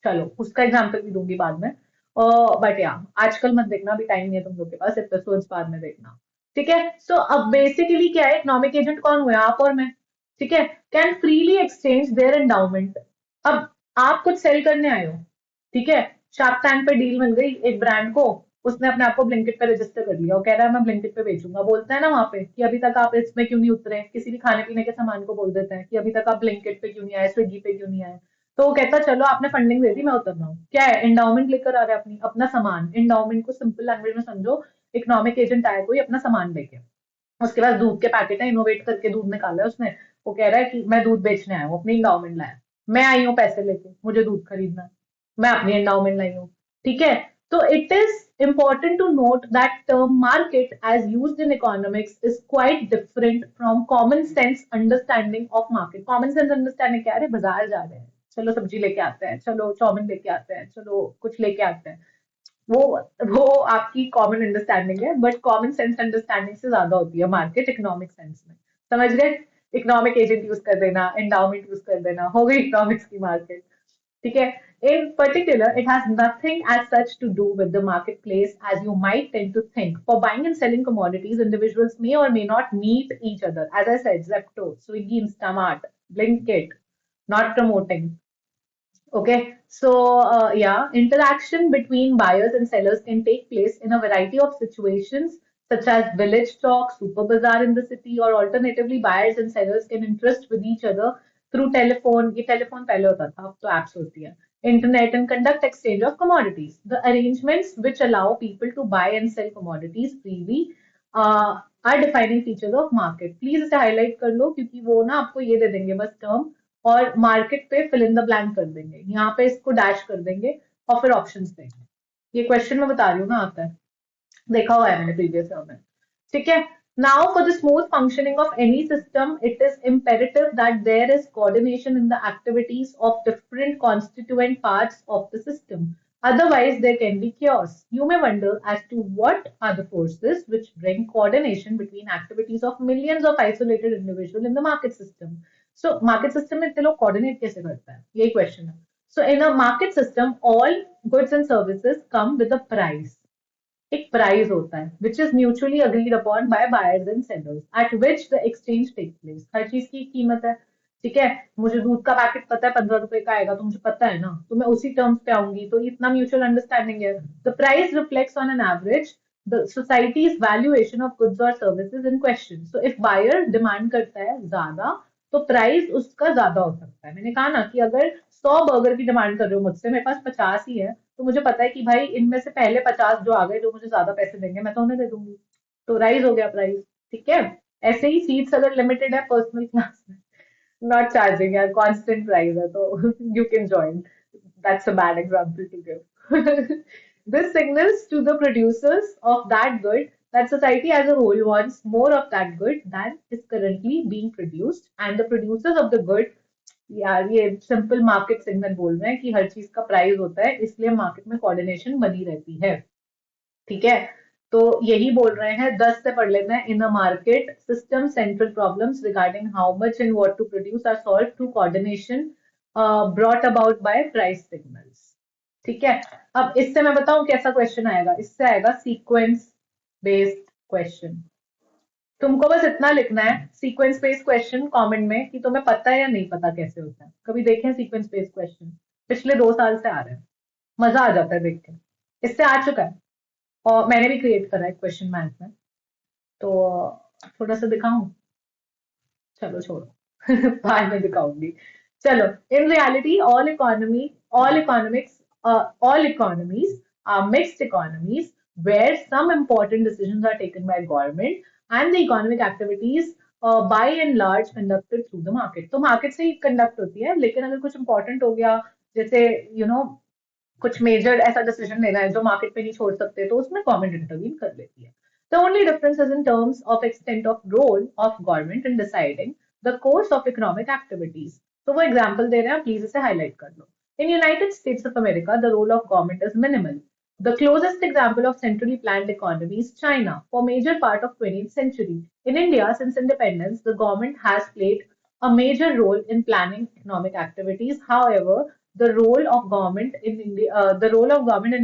चलो उसका एग्जाम्पल भी दूंगी बाद में, बट या आजकल मत देखना, अभी टाइम नहीं है तुम लोग के पास, एपिसोड्स बाद में देखना। ठीक है, सो अब बेसिकली क्या है, इकोनॉमिक एजेंट कौन हुए, आप और मैं। ठीक है, can freely exchange there endowment. अब आप कुछ सेल करने आए हो, ठीक है, शार्क टैंक पे डील मिल गई एक ब्रांड को, उसने अपने आप को ब्लिंकिट पे रजिस्टर कर लिया, वो कह रहा है मैं ब्लिंकिट पे बेचूंगा, बोलता है ना वहां पे कि अभी तक आप इसमें क्यों नहीं उतरे, किसी भी खाने पीने के सामान को बोल देते हैं कि अभी तक आप ब्लिंकिट पे क्यों नहीं आए, स्विगी पे क्यों नहीं आए। तो वो कहता चलो आपने फंडिंग दे दी मैं उतर रहा हूँ, क्या है एंडाउमेंट लेकर आ रहा है अपनी अपना सामान। एंडाउमेंट को सिंपल लैंग्वेज में समझो, इकोनॉमिक एजेंट आया कोई अपना सामान लेके, उसके पास दूध के पैकेट है, इनोवेट करके दूध निकाला है उसने, वो कह रहा है कि मैं दूध बेचने आया हूँ, अपनी इंडाउमेंट लाया, मैं आई हूँ पैसे लेके, मुझे दूध खरीदना है, मैं अपनी एंडाउमेंट लाई हूँ। ठीक है, तो it is important to note that term market as used in economics is quite different from common sense understanding of market. Common sense understanding क्या है? बाजार जा रहे हैं, चलो सब्जी लेके आते हैं, चलो चाउमीन लेके आते हैं, चलो कुछ लेके आते हैं, वो वो आपकी कॉमन अंडरस्टैंडिंग है, बट कॉमन सेंस अंडरस्टैंडिंग से ज्यादा होती है मार्केट इकोनॉमिक सेंस में। समझ गए? इकोनॉमिक एजेंट यूज कर देना, एंडाउमेंट यूज कर देना, हो गई इकोनॉमिक्स की मार्केट। ठीक है, in particular it has nothing as such to do with the marketplace as you might tend to think. For buying and selling commodities, individuals may or may not meet each other. As I said, Zepto, Swiggy, Instamart, Blinkit, not promoting. Okay, so yeah, interaction between buyers and sellers can take place in a variety of situations, such as village talk, super bazaar in the city, or alternatively, buyers and sellers can interest with each other through telephone. ये telephone पहले होता था, अब तो apps होती है. Internet and conduct exchange of commodities. The arrangements which allow people to buy and sell commodities freely are defining features of market. Please इसे highlight कर लो क्योंकि वो ना आपको ये दे देंगे बस term और मार्केट पे फिल इन द ब्लैंक कर देंगे, यहाँ पे इसको डैश कर देंगे और फिर ऑप्शंस देंगे। ये क्वेश्चन मैं बता रही हूँ ना आता है, देखा हुआ है मैंने प्रीवियस ईयर में। ठीक है, now for the smooth functioning of any system it is imperative that there is coordination in the activities of different constituent parts of the system, otherwise there can be chaos. You may wonder as to what are the forces which bring coordination between activities of millions of isolated individuals in the market system. So market system में इतने लोग coordinate कैसे करता है, यही question है. So in a market system all goods and services come with a price. एक price होता है which is mutually agreed upon by buyers and sellers at which the exchange take place. हर चीज की कीमत है। ठीक है, मुझे दूध का पैकेट पता है 15 रुपए का आएगा, तो मुझे पता है ना, तो मैं उसी टर्म्स पे आऊंगी, तो इतना म्यूचुअल अंडरस्टैंडिंग है। The price reflects on an average the society's valuation of goods और services in question. So if buyer demand करता है ज्यादा तो प्राइस उसका ज्यादा हो सकता है। मैंने कहा ना कि अगर 100 बर्गर की डिमांड कर रहे हो मुझसे, मेरे पास 50 ही है, तो मुझे पता है कि भाई इनमें से पहले 50 जो आ गए जो मुझे ज्यादा पैसे देंगे मैं तो उन्हें दे दूंगी, तो राइज हो गया प्राइस। ठीक है, ऐसे ही सीट्स अगर लिमिटेड है पर्सनल क्लास में, नॉट चार्जिंग यार, कांस्टेंट प्राइस है तो you can join, that's a bad example to give. This signals to the producers of that good that society as a whole wants more of that good than is currently being produced, and the producers of the good, यार ये simple market signal बोल रहे हैं कि हर चीज का price होता है, इसलिए मार्केट में कोऑर्डिनेशन बनी रहती है। ठीक है, तो यही बोल रहे हैं। 10 से पढ़ लेते हैं। In a market system central problems regarding how much and what to produce are solve through coordination brought about by price signals. ठीक है, अब इससे मैं बताऊं कैसा क्वेश्चन आएगा, इससे आएगा सीक्वेंस बेस्ड क्वेश्चन। तुमको बस इतना लिखना है सीक्वेंस बेस्ड क्वेश्चन कमेंट में कि तुम्हें पता है या नहीं पता कैसे होता है। कभी देखें सीक्वेंस बेस्ड क्वेश्चन? पिछले 2 साल से आ रहे हैं, मजा आ जाता है देख के। इससे आ चुका है और मैंने भी क्रिएट करा है क्वेश्चन मैथ में, तो थोड़ा सा दिखाऊं? चलो छोड़ो बाद में दिखाऊंगी। चलो, in reality all economies are mixed economies where some important decisions are taken by government and the economic activities by and large conducted through the market. तो मार्केट से ही कंडक्ट होती है, लेकिन अगर कुछ इंपॉर्टेंट हो गया, जैसे कुछ मेजर ऐसा डिसीजन लेना है जो मार्केट पे नहीं छोड़ सकते, तो उसमें गवर्नमेंट इंटरवीन कर लेती है। The only difference is in terms of extent of role of government in deciding the course of economic activities. तो वो एग्जाम्पल दे रहे हैं, प्लीज इसे हाईलाइट कर लो। In United States of America, the role of government is minimal. The closest example of centrally planned economy is China for major part of 20th century. In India, since independence, the government has played a major role in planning economic activities. However, the role of government in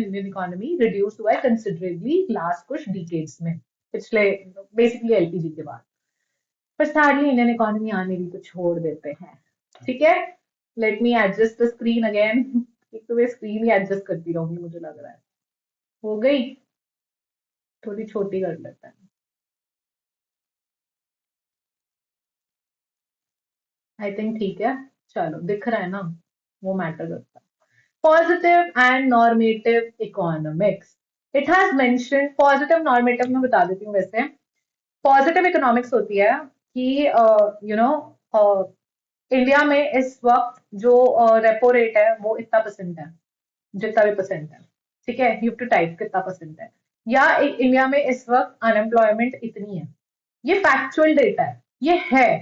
Indian economy reduced हुआ है considerably last कुछ decades में, पिछले basically LPG के बाद। पर sadly Indian economy आने भी तो छोड़ देते हैं। ठीक है, let me adjust the screen again. एक तो मैं स्क्रीन ही एडजस्ट करती रहूंगी मुझे लग रहा है। हो गई, थोड़ी छोटी कर लेते हैं। आई थिंक ठीक है, चलो दिख रहा है ना, वो मैटर करता है। Positive and normative economics. It has mention positive normative में बता देती हूँ। वैसे पॉजिटिव इकोनॉमिक्स होती है कि इंडिया में इस वक्त जो रेपो रेट है वो इतना परसेंट है, जितना भी परसेंट है, ठीक है, यू टू टाइप कितना परसेंट है, या इंडिया में इस वक्त अनएम्प्लॉयमेंट इतनी है। ये फैक्चुअल डेटा है, ये है,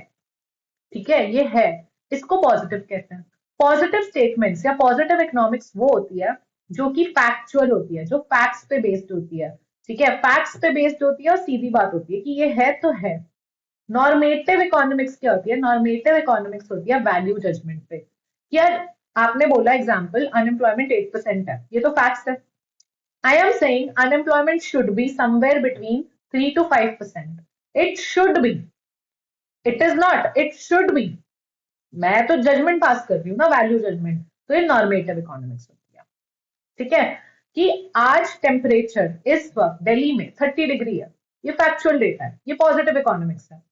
ठीक है, ये है। इसको पॉजिटिव कहते हैं। पॉजिटिव स्टेटमेंट्स या पॉजिटिव इकोनॉमिक्स वो होती है जो कि फैक्चुअल होती है, जो फैक्ट्स पे बेस्ड होती है, ठीक है, फैक्ट्स पे बेस्ड होती है और सीधी बात होती है कि ये है तो है। नॉर्मेटिव इकोनॉमिक्स क्या होती है? नॉर्मेटिव इकोनॉमिक्स होती है वैल्यू जजमेंट पे। यार, आपने बोला एग्जाम्पल अनएम्प्लॉयमेंट 8% है, ये तो फैक्ट्स है। I am saying unemployment should be somewhere between 3 to 5%। It should be, it is not, it should be. मैं तो जजमेंट पास कर रही हूँ ना, वैल्यू जजमेंट। तो ये नॉर्मेटिव इकोनॉमिक्स होती है, ठीक है, कि आज टेम्परेचर इस वक्त दिल्ली में 30 डिग्री है, ये फैक्चुअल डेटा है, ये पॉजिटिव इकोनॉमिक्स है।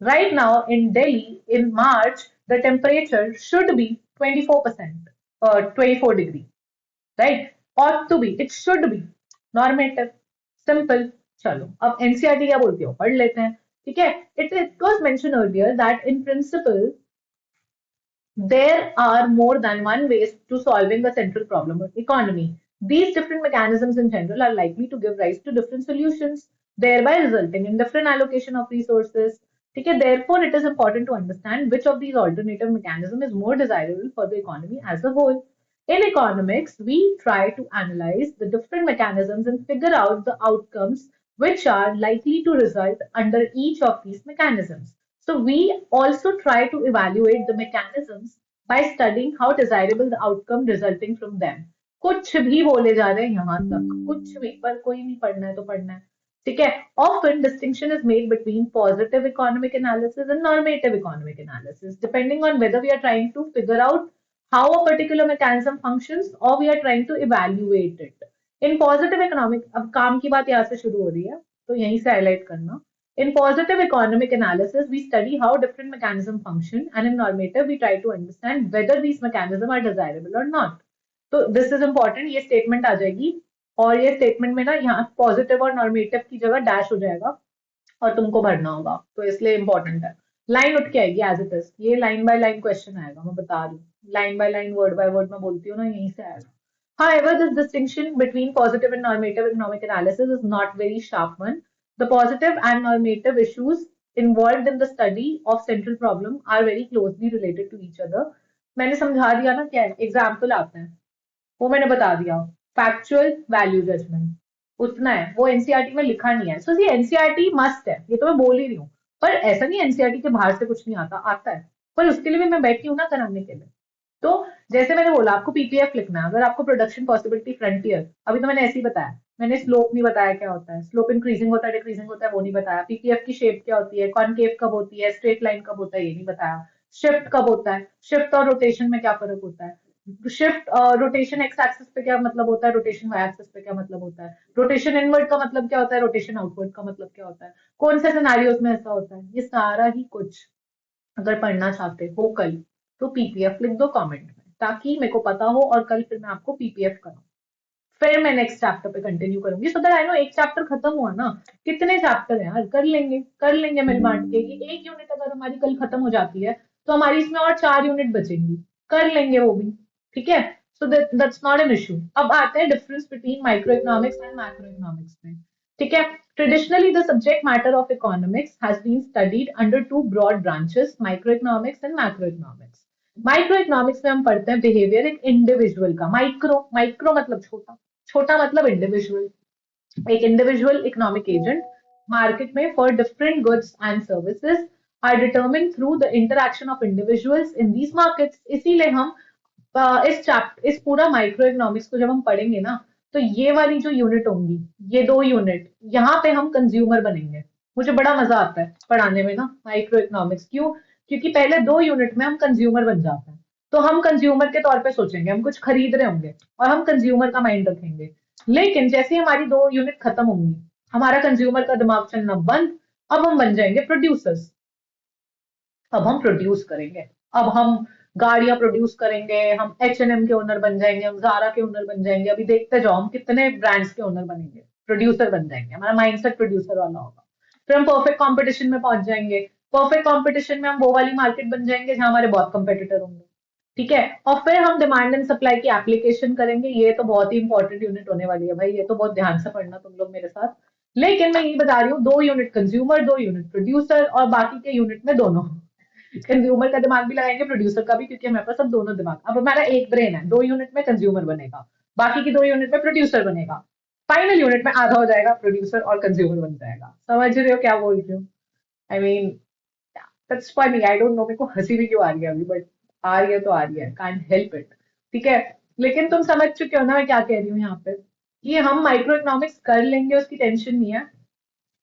Right now in Delhi in March, the temperature should be 24%, 24 degree, right? Ought to be, it should be normative, simple. चलो अब एनसीईआरटी क्या बोलती हो पढ़ लेते हैं, ठीक है। It was mentioned earlier that in principle there are more than one ways to solving the central problem of economy. These different mechanisms in general are likely to give rise to different solutions, thereby resulting in different allocation of resources. Okay, therefore, it is important to understand which of these alternative mechanisms is more desirable for the economy as a whole. In economics, we try to analyze the different mechanisms and figure out the outcomes which are likely to result under each of these mechanisms. So we also try to evaluate the mechanisms by studying how desirable the outcome resulting from them. कुछ भी बोले जा रहे हैं यहाँ तक, कुछ भी, पर कोई नहीं पढ़ना है तो पढ़ना है, ठीक है। Often distinction is made between positive economic analysis and normative economic analysis, depending on whether we are trying to figure out how a particular mechanism functions or we are trying to evaluate it. In positive economic, अब काम की बात यहाँ से शुरू हो रही है, तो यहीं से हाईलाइट करना। In positive economic analysis, we study how different mechanisms function, and in normative, we try to understand whether these mechanisms are desirable or not. तो this is important, ये statement आ जाएगी, और ये statement में ना यहाँ positive और normative की जगह dash हो जाएगा और तुमको भरना होगा, तो इसलिए important है। लाइन उठ के आएगी एज इट इज, ये लाइन बाय लाइन क्वेश्चन आएगा, मैं बता रही हूँ, line by line word by word मैं बोलती हूँ ना, यहीं से आएगा। However, this distinction between positive and normative economic analysis is not very sharp one. The positive and normative issues involved in the study of central problem are very closely related to each other. मैंने समझा दिया ना क्या है, example आते हैं, वो मैंने बता दिया। फैक्चुअल वैल्यू जजमेंट उतना है, वो एनसीईआरटी में लिखा नहीं है। सो ये एनसीईआरटी मस्ट है, ये तो मैं बोल ही रही हूँ, पर ऐसा नहीं एनसीईआरटी के बाहर से कुछ नहीं आता, आता है, पर उसके लिए भी मैं बैठी हूँ ना कराने के लिए। तो जैसे मैंने बोला आपको पीपीएफ लिखना है, अगर आपको प्रोडक्शन पॉसिबिलिटी फ्रंटियर, अभी तो मैंने ऐसे ही बताया, मैंने स्लोप नहीं बताया क्या होता है, स्लोप इंक्रीजिंग होता है डिक्रीजिंग होता है वो नहीं बताया, पीपीएफ की शेप क्या होती है, कॉनकेव कब होती है, स्ट्रेट लाइन कब होता है ये नहीं बताया, शिफ्ट कब होता है, शिफ्ट और रोटेशन में क्या फर्क होता है, शिफ्ट रोटेशन एक्स एक्सिस पे क्या मतलब होता है, रोटेशन वाई एक्सिस पे क्या मतलब होता है, रोटेशन इनवर्ड का मतलब क्या होता है, रोटेशन आउटवर्ड का मतलब क्या होता है, कौन से सिनारियोज में ऐसा होता है, ये सारा ही कुछ अगर पढ़ना चाहते हो कल, तो पीपीएफ लिख दो कमेंट में, ताकि मेरे को पता हो और कल फिर मैं आपको पीपीएफ कराऊं, फिर मैं नेक्स्ट चैप्टर पे कंटिन्यू करूंगी, सो दैट आई नो एक चैप्टर खत्म हुआ ना, कितने चैप्टर हैं यार, कर लेंगे मिल बांट के, ये एक यूनिट अगर हमारी कल खत्म हो जाती है तो हमारी इसमें और 4 यूनिट बचेंगी, कर लेंगे वो भी, ठीक है। So that's not an issue. अब आते हैं difference between micro economics and macro economics में, ठीक है। Traditionally, the subject matter of economics has been studied under two broad branches, microeconomics and macroeconomics. Microeconomics में हम पढ़ते हैं बिहेवियर एक इंडिविजुअल का, माइक्रो, माइक्रो मतलब छोटा, छोटा मतलब इंडिविजुअल, एक इंडिविजुअल इकोनॉमिक एजेंट मार्केट में for different goods and services are determine through the interaction of individuals in these markets. इसीलिए हम इस पूरा माइक्रो इकोनॉमिक्स को जब हम पढ़ेंगे ना, तो ये वाली जो यूनिट होंगी, ये 2 यूनिट, यहाँ पे हम कंज्यूमर बनेंगे। मुझे बड़ा मजा आता है पढ़ाने में ना माइक्रो इकोनॉमिक्स, क्यों? क्योंकि पहले 2 यूनिट में हम कंज्यूमर बन जाते हैं, तो हम कंज्यूमर के तौर पे सोचेंगे, हम कुछ खरीद रहे होंगे और हम कंज्यूमर का माइंड रखेंगे। लेकिन जैसे ही हमारी 2 यूनिट खत्म होंगी, हमारा कंज्यूमर का दिमाग चलना बंद, अब हम बन जाएंगे प्रोड्यूसर्स, अब हम प्रोड्यूस करेंगे, अब हम गाड़ियां प्रोड्यूस करेंगे, हम H&M के ओनर बन जाएंगे, हम जारा के ओनर बन जाएंगे, अभी देखते जाओ हम कितने ब्रांड्स के ओनर बनेंगे, प्रोड्यूसर बन जाएंगे, हमारा माइंडसेट प्रोड्यूसर वाला होगा। फिर हम परफेक्ट कंपटीशन में पहुंच जाएंगे, परफेक्ट कंपटीशन में हम वो वाली मार्केट बन जाएंगे जहां हमारे बहुत कंपेटिटर होंगे। ठीक है, और फिर हम डिमांड एंड सप्लाई की एप्लीकेशन करेंगे। ये तो बहुत ही इंपॉर्टेंट यूनिट होने वाली है भाई, ये तो बहुत ध्यान से पढ़ना तुम लोग मेरे साथ। लेकिन मैं यही बता रही हूँ, 2 यूनिट कंज्यूमर, 2 यूनिट प्रोड्यूसर, और बाकी के यूनिट में दोनों। कंज्यूमर का दिमाग भी लगाएंगे, प्रोड्यूसर का भी, क्योंकि हमारे पास अब दोनों दिमाग। अब हमारा एक ब्रेन है, 2 यूनिट में कंज्यूमर बनेगा, बाकी की 2 यूनिट में प्रोड्यूसर बनेगा, फाइनल यूनिट में आधा हो जाएगा, प्रोड्यूसर और कंज्यूमर बन जाएगा। समझ रहे हो क्या बोल रही हूँ? I mean, that's funny, I don't know मेरे को हंसी भी क्यों आ रही है अभी, बट आ रही है तो आ रही है, कांट हेल्प इट। ठीक है, लेकिन तुम समझ चुके हो ना मैं क्या कह रही हूँ यहाँ पे, कि हम माइक्रो इकोनॉमिक्स कर लेंगे, उसकी टेंशन नहीं है।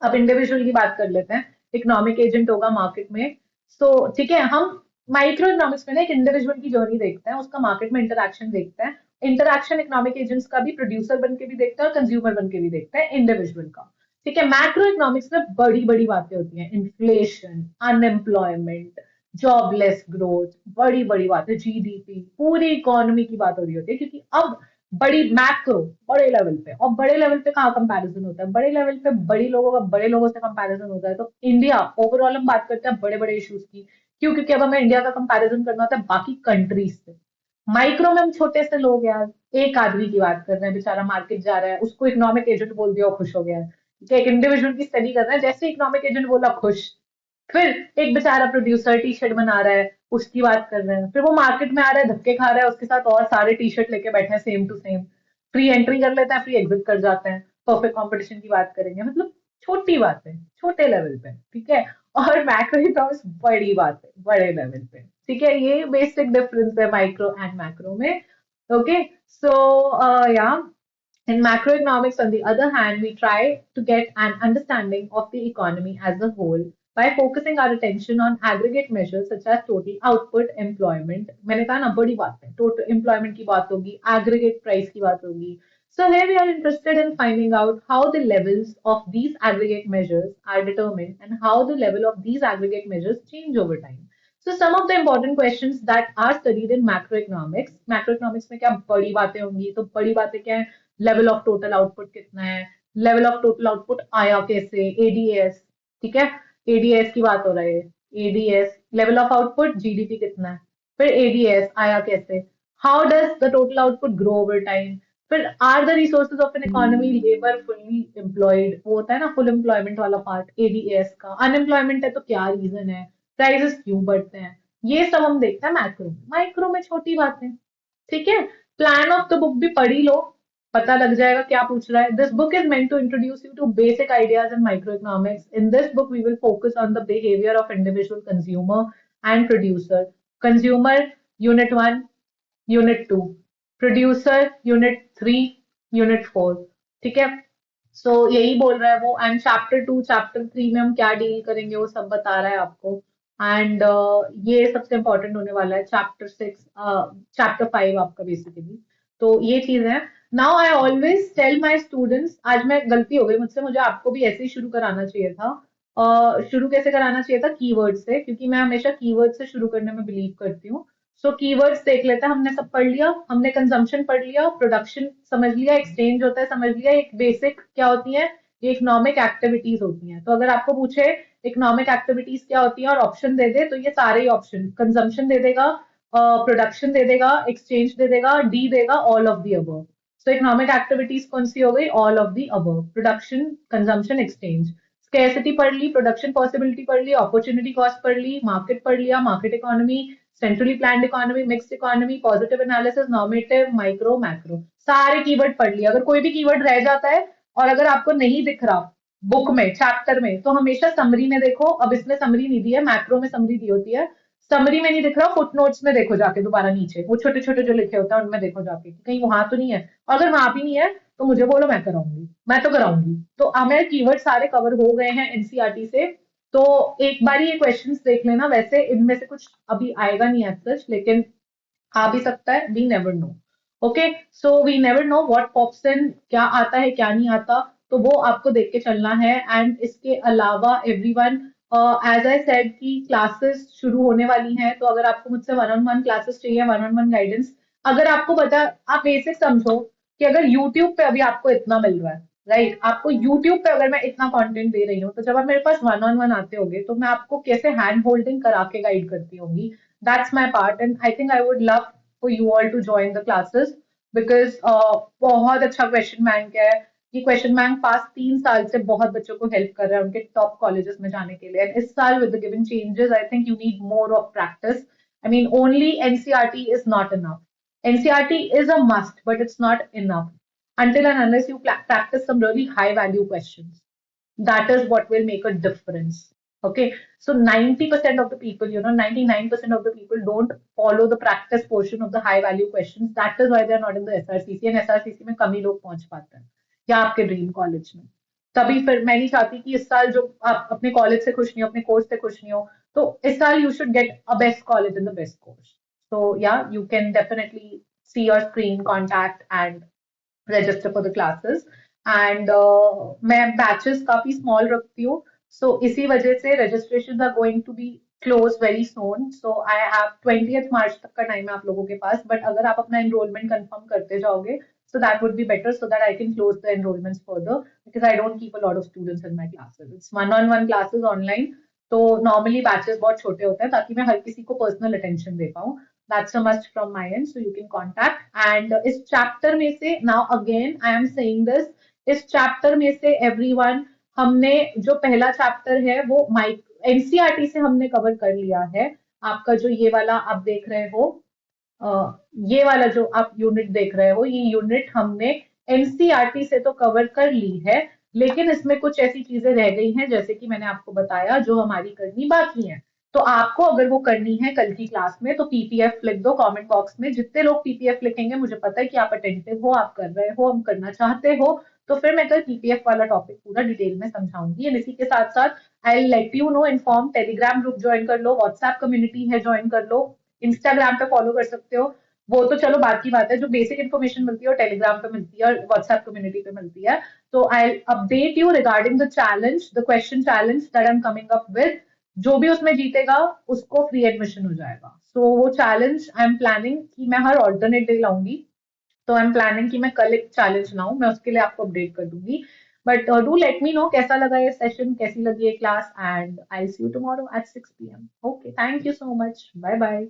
अब इंडिविजुअल की बात कर लेते हैं। इकोनॉमिक एजेंट होगा मार्केट में। सो ठीक है, हम माइक्रो इकोनॉमिक्स में ना एक इंडिविजुअल की जर्नी देखते हैं, उसका मार्केट में इंटरक्शन देखते हैं। इंटरक्शन इकोनॉमिक एजेंट्स का भी प्रोड्यूसर बन के भी देखते हैं और कंज्यूमर बन के भी देखते हैं, इंडिविजुअल का। ठीक है, मैक्रो इकोनॉमिक्स में बड़ी बड़ी बातें होती हैं, इन्फ्लेशन, अनएम्प्लॉयमेंट, जॉबलेस ग्रोथ, बड़ी बड़ी बातें, जीडीपी, पूरी इकोनॉमी की बात हो रही होती है, क्योंकि अब बड़ी मैक्रो, बड़े लेवल पे। और बड़े लेवल पे कहाँ कंपैरिजन होता है? बड़े लेवल पे बड़ी लोगों का बड़े लोगों से कंपैरिजन होता है। तो इंडिया ओवरऑल हम बात करते हैं बड़े बड़े इश्यूज की। क्यों? क्योंकि अब हमें इंडिया का कंपैरिजन करना होता है बाकी कंट्रीज से। माइक्रो में हम छोटे से लोग यार, एक आदमी की बात कर रहे हैं, बेचारा मार्केट जा रहा है, उसको इकोनॉमिक एजेंट बोल दिया और खुश हो गया है। ठीक है, एक इंडिविजुअल की स्टडी कर रहे हैं, जैसे इकोनॉमिक एजेंट बोला खुश। फिर एक बेचारा प्रोड्यूसर टी शर्ट बना रहा है, उसकी बात कर रहे हैं, फिर वो मार्केट में आ रहा है, धक्के खा रहा है, उसके साथ और सारे टी शर्ट लेके बैठे हैं same to same. Free entry कर लेते हैं, फ्री एग्जिट कर जाते हैं। परफेक्ट कंपटीशन की बात करेंगे, मतलब छोटी बात है, छोटे लेवल पे। ठीक है, और मैक्रो इकोनॉमिक्स बड़ी बात है, बड़े लेवल पे। ठीक है, ये बेसिक डिफरेंस है माइक्रो एंड मैक्रो में। ओके, सो या, in macroeconomics, on the other hand, we try to get an understanding of the economy as a whole by focusing our attention on aggregate measures such as total output, employment. मैंने कहा ना बड़ी बात है, total employment की बात होगी, aggregate price की बात होगी. So here we are interested in finding out how the levels of these aggregate measures are determined and how the level of these aggregate measures change over time. So some of the important questions that are studied in macroeconomics. Macroeconomics में क्या बड़ी बातें होंगी? तो बड़ी बातें क्या है? लेवल ऑफ टोटल आउटपुट कितना है, लेवल ऑफ टोटल आउटपुट आया कैसे, एडीएस। ठीक है, एडीएस की बात हो रही है, ADS level of output, GDP कितना है, फिर एडीएस आया कैसे, how does the total output grow over time, फिर are the resources of an economy labour fully employed, वो होता है ना फुल एम्प्लॉयमेंट वाला पार्ट एडीएस का, अनएम्प्लॉयमेंट है तो क्या रीजन है, प्राइसेस क्यों बढ़ते हैं, ये सब हम देखते हैं मैक्रो। माइक्रो में छोटी बातें। ठीक है, प्लान ऑफ द बुक भी पढ़ी लो, पता लग जाएगा क्या पूछ रहा है। This book is meant to introduce you to basic ideas in micro economics. In this book we will focus on the behaviour of individual consumer and producer. Consumer unit 1, unit 2, producer unit 3, unit 4। ठीक है, सो यही बोल रहा है वो। And chapter 2, chapter 3 में हम क्या डील करेंगे वो सब बता रहा है आपको। एंड ये सबसे इंपॉर्टेंट होने वाला है, चैप्टर 6, चैप्टर 5 आपका बेसिकली। तो ये चीज है। Now I always tell my students, आज मैं गलती हो गई मुझसे, मुझे आपको भी ऐसे ही शुरू कराना चाहिए था। शुरू कैसे कराना चाहिए था? कीवर्ड से, क्योंकि मैं हमेशा कीवर्ड से शुरू करने में बिलीव करती हूँ। सो कीवर्ड्स देख लेते हैं। हमने सब पढ़ लिया, हमने कंजम्पशन पढ़ लिया, प्रोडक्शन समझ लिया, एक्सचेंज होता है समझ लिया, एक बेसिक क्या होती है, ये इकोनॉमिक एक्टिविटीज होती हैं। तो अगर आपको पूछे इकोनॉमिक एक्टिविटीज क्या होती है और ऑप्शन दे दे, तो ये सारे ही ऑप्शन, कंजम्पशन दे देगा, प्रोडक्शन दे देगा, एक्सचेंज दे देगा, डी देगा, all of the above. So economic activities कौन सी हो गई? All of the above, production, consumption, exchange. Scarcity पढ़ ली, प्रोडक्शन पॉसिबिलिटी पढ़ ली, अपॉर्चुनिटी कॉस्ट पढ़ ली, मार्केट पढ़ लिया, market economy, centrally planned economy, mixed economy, positive analysis, normative, micro, macro, सारे keyword पढ़ लिया। अगर कोई भी कीवर्ड रह जाता है और अगर आपको नहीं दिख रहा बुक में, चैप्टर में, तो हमेशा समरी में देखो। अब इसमें समरी नहीं दी है, मैक्रो में समरी दी होती है। समरी में नहीं दिख रहा, फुट नोट्स में देखो जाके दोबारा नीचे, वो छोटे छोटे जो लिखे होते हैं उनमें देखो जाके कहीं वहां तो नहीं है। और अगर वहां भी नहीं है तो मुझे बोलो, मैं कराऊंगी, मैं तो कराऊंगी। तो हमें कीवर्ड सारे कवर हो गए हैं एनसीईआरटी से। तो एक बार ये क्वेश्चंस देख लेना। वैसे इनमें से कुछ अभी आएगा नहीं एज सच, लेकिन आ भी सकता है, we never know. Okay, so we never know what pops in, क्या आता है क्या नहीं आता, तो वो आपको देख के चलना है। एंड इसके अलावा एवरीवन, एज आई सेड कि क्लासेस शुरू होने वाली हैं, तो अगर आपको मुझसे वन ऑन वन क्लासेस चाहिए, वन ऑन वन गाइडेंस, अगर आपको पता, आप बेसिक समझो कि अगर यूट्यूब पे अभी आपको इतना मिल रहा है, राइट? आपको यूट्यूब पे अगर मैं इतना कंटेंट दे रही हूँ, तो जब आप मेरे पास वन ऑन वन आते होगे, तो मैं आपको कैसे हैंड होल्डिंग करा के गाइड करती होंगी। That's my part, and I think I would love for you all to join the classes, because बहुत अच्छा क्वेश्चन बैंक है। ये क्वेश्चन बैंक पास्ट 3 साल से बहुत बच्चों को हेल्प कर रहा है उनके टॉप कॉलेजेस में जाने के लिए, एंड इस साल with the given changes I think you need more of practice. I mean only NCERT is not enough. NCERT is a must, but it's not enough until and unless you practice some really high value questions. That is what will make a difference. Okay. So 90% of the people, 99% of the people don't follow the practice portion of the high value questions. That is why they're not in the SRCC, and SRCC में कम ही लोग पहुंच पाते हैं, या आपके dream college में। तभी फिर मैं नहीं चाहती कि इस साल जो आप अपने कॉलेज से खुश नहीं हो, अपने कोर्स से खुश नहीं हो, तो इस साल you should get a best college in the best course. So yeah, you can definitely see your screen, contact and register for the classes. And मैं batches काफी small रखती हूँ, so इसी वजह से registrations are going to be close very soon. So I have 20th March तक का time है आप लोगों के पास, but अगर आप अपना enrollment confirm करते जाओगे, so that would be better, so that I can close the enrollments further, because I don't keep a lot of students in my classes. It's one-on-one classes online, तो normally batches बहुत छोटे होते हैं ताकि मैं हर किसी को personal attention दे पाऊँ. That's a must from my end, so you can contact. And इस chapter में से, now again I am saying this, इस chapter में से everyone, हमने जो पहला chapter है वो माइक एनसीईआरटी से हमने कवर कर लिया है. आपका जो ये वाला आप देख रहे हो, ये वाला जो आप यूनिट देख रहे हो, ये यूनिट हमने एनसीईआरटी से तो कवर कर ली है, लेकिन इसमें कुछ ऐसी चीजें रह गई हैं, जैसे कि मैंने आपको बताया, जो हमारी करनी बाकी है. तो आपको अगर वो करनी है कल की क्लास में, तो पीपीएफ लिख दो कमेंट बॉक्स में. जितने लोग पीपीएफ लिखेंगे, मुझे पता है कि आप अटेंटिव हो, आप कर रहे हो, हम करना चाहते हो, तो फिर मैं कल पीपीएफ वाला टॉपिक पूरा डिटेल में समझाऊंगी. एंड इसी के साथ साथ I let you know, inform, Telegram group join कर लो, व्हाट्सएप कम्युनिटी है ज्वाइन कर लो, इंस्टाग्राम पे फॉलो कर सकते हो. वो तो चलो बात की बात है, जो बेसिक इन्फॉर्मेशन मिलती है वो टेलीग्राम पे मिलती है और व्हाट्सएप कम्युनिटी पे मिलती है. तो I update you regarding the challenge, the question challenge that I am coming up with. जो भी उसमें जीतेगा उसको फ्री एडमिशन हो जाएगा. सो वो चैलेंज आई एम प्लानिंग कि मैं हर ऑल्टरनेट डे लाऊंगी. तो आई एम प्लानिंग कि मैं कल एक चैलेंज लाऊं, मैं उसके लिए आपको अपडेट कर दूंगी. But do let me know कैसा लगा ये सेशन, कैसी लगी ये class, and I see you tomorrow at 6 PM. Okay, thank you so much, bye bye.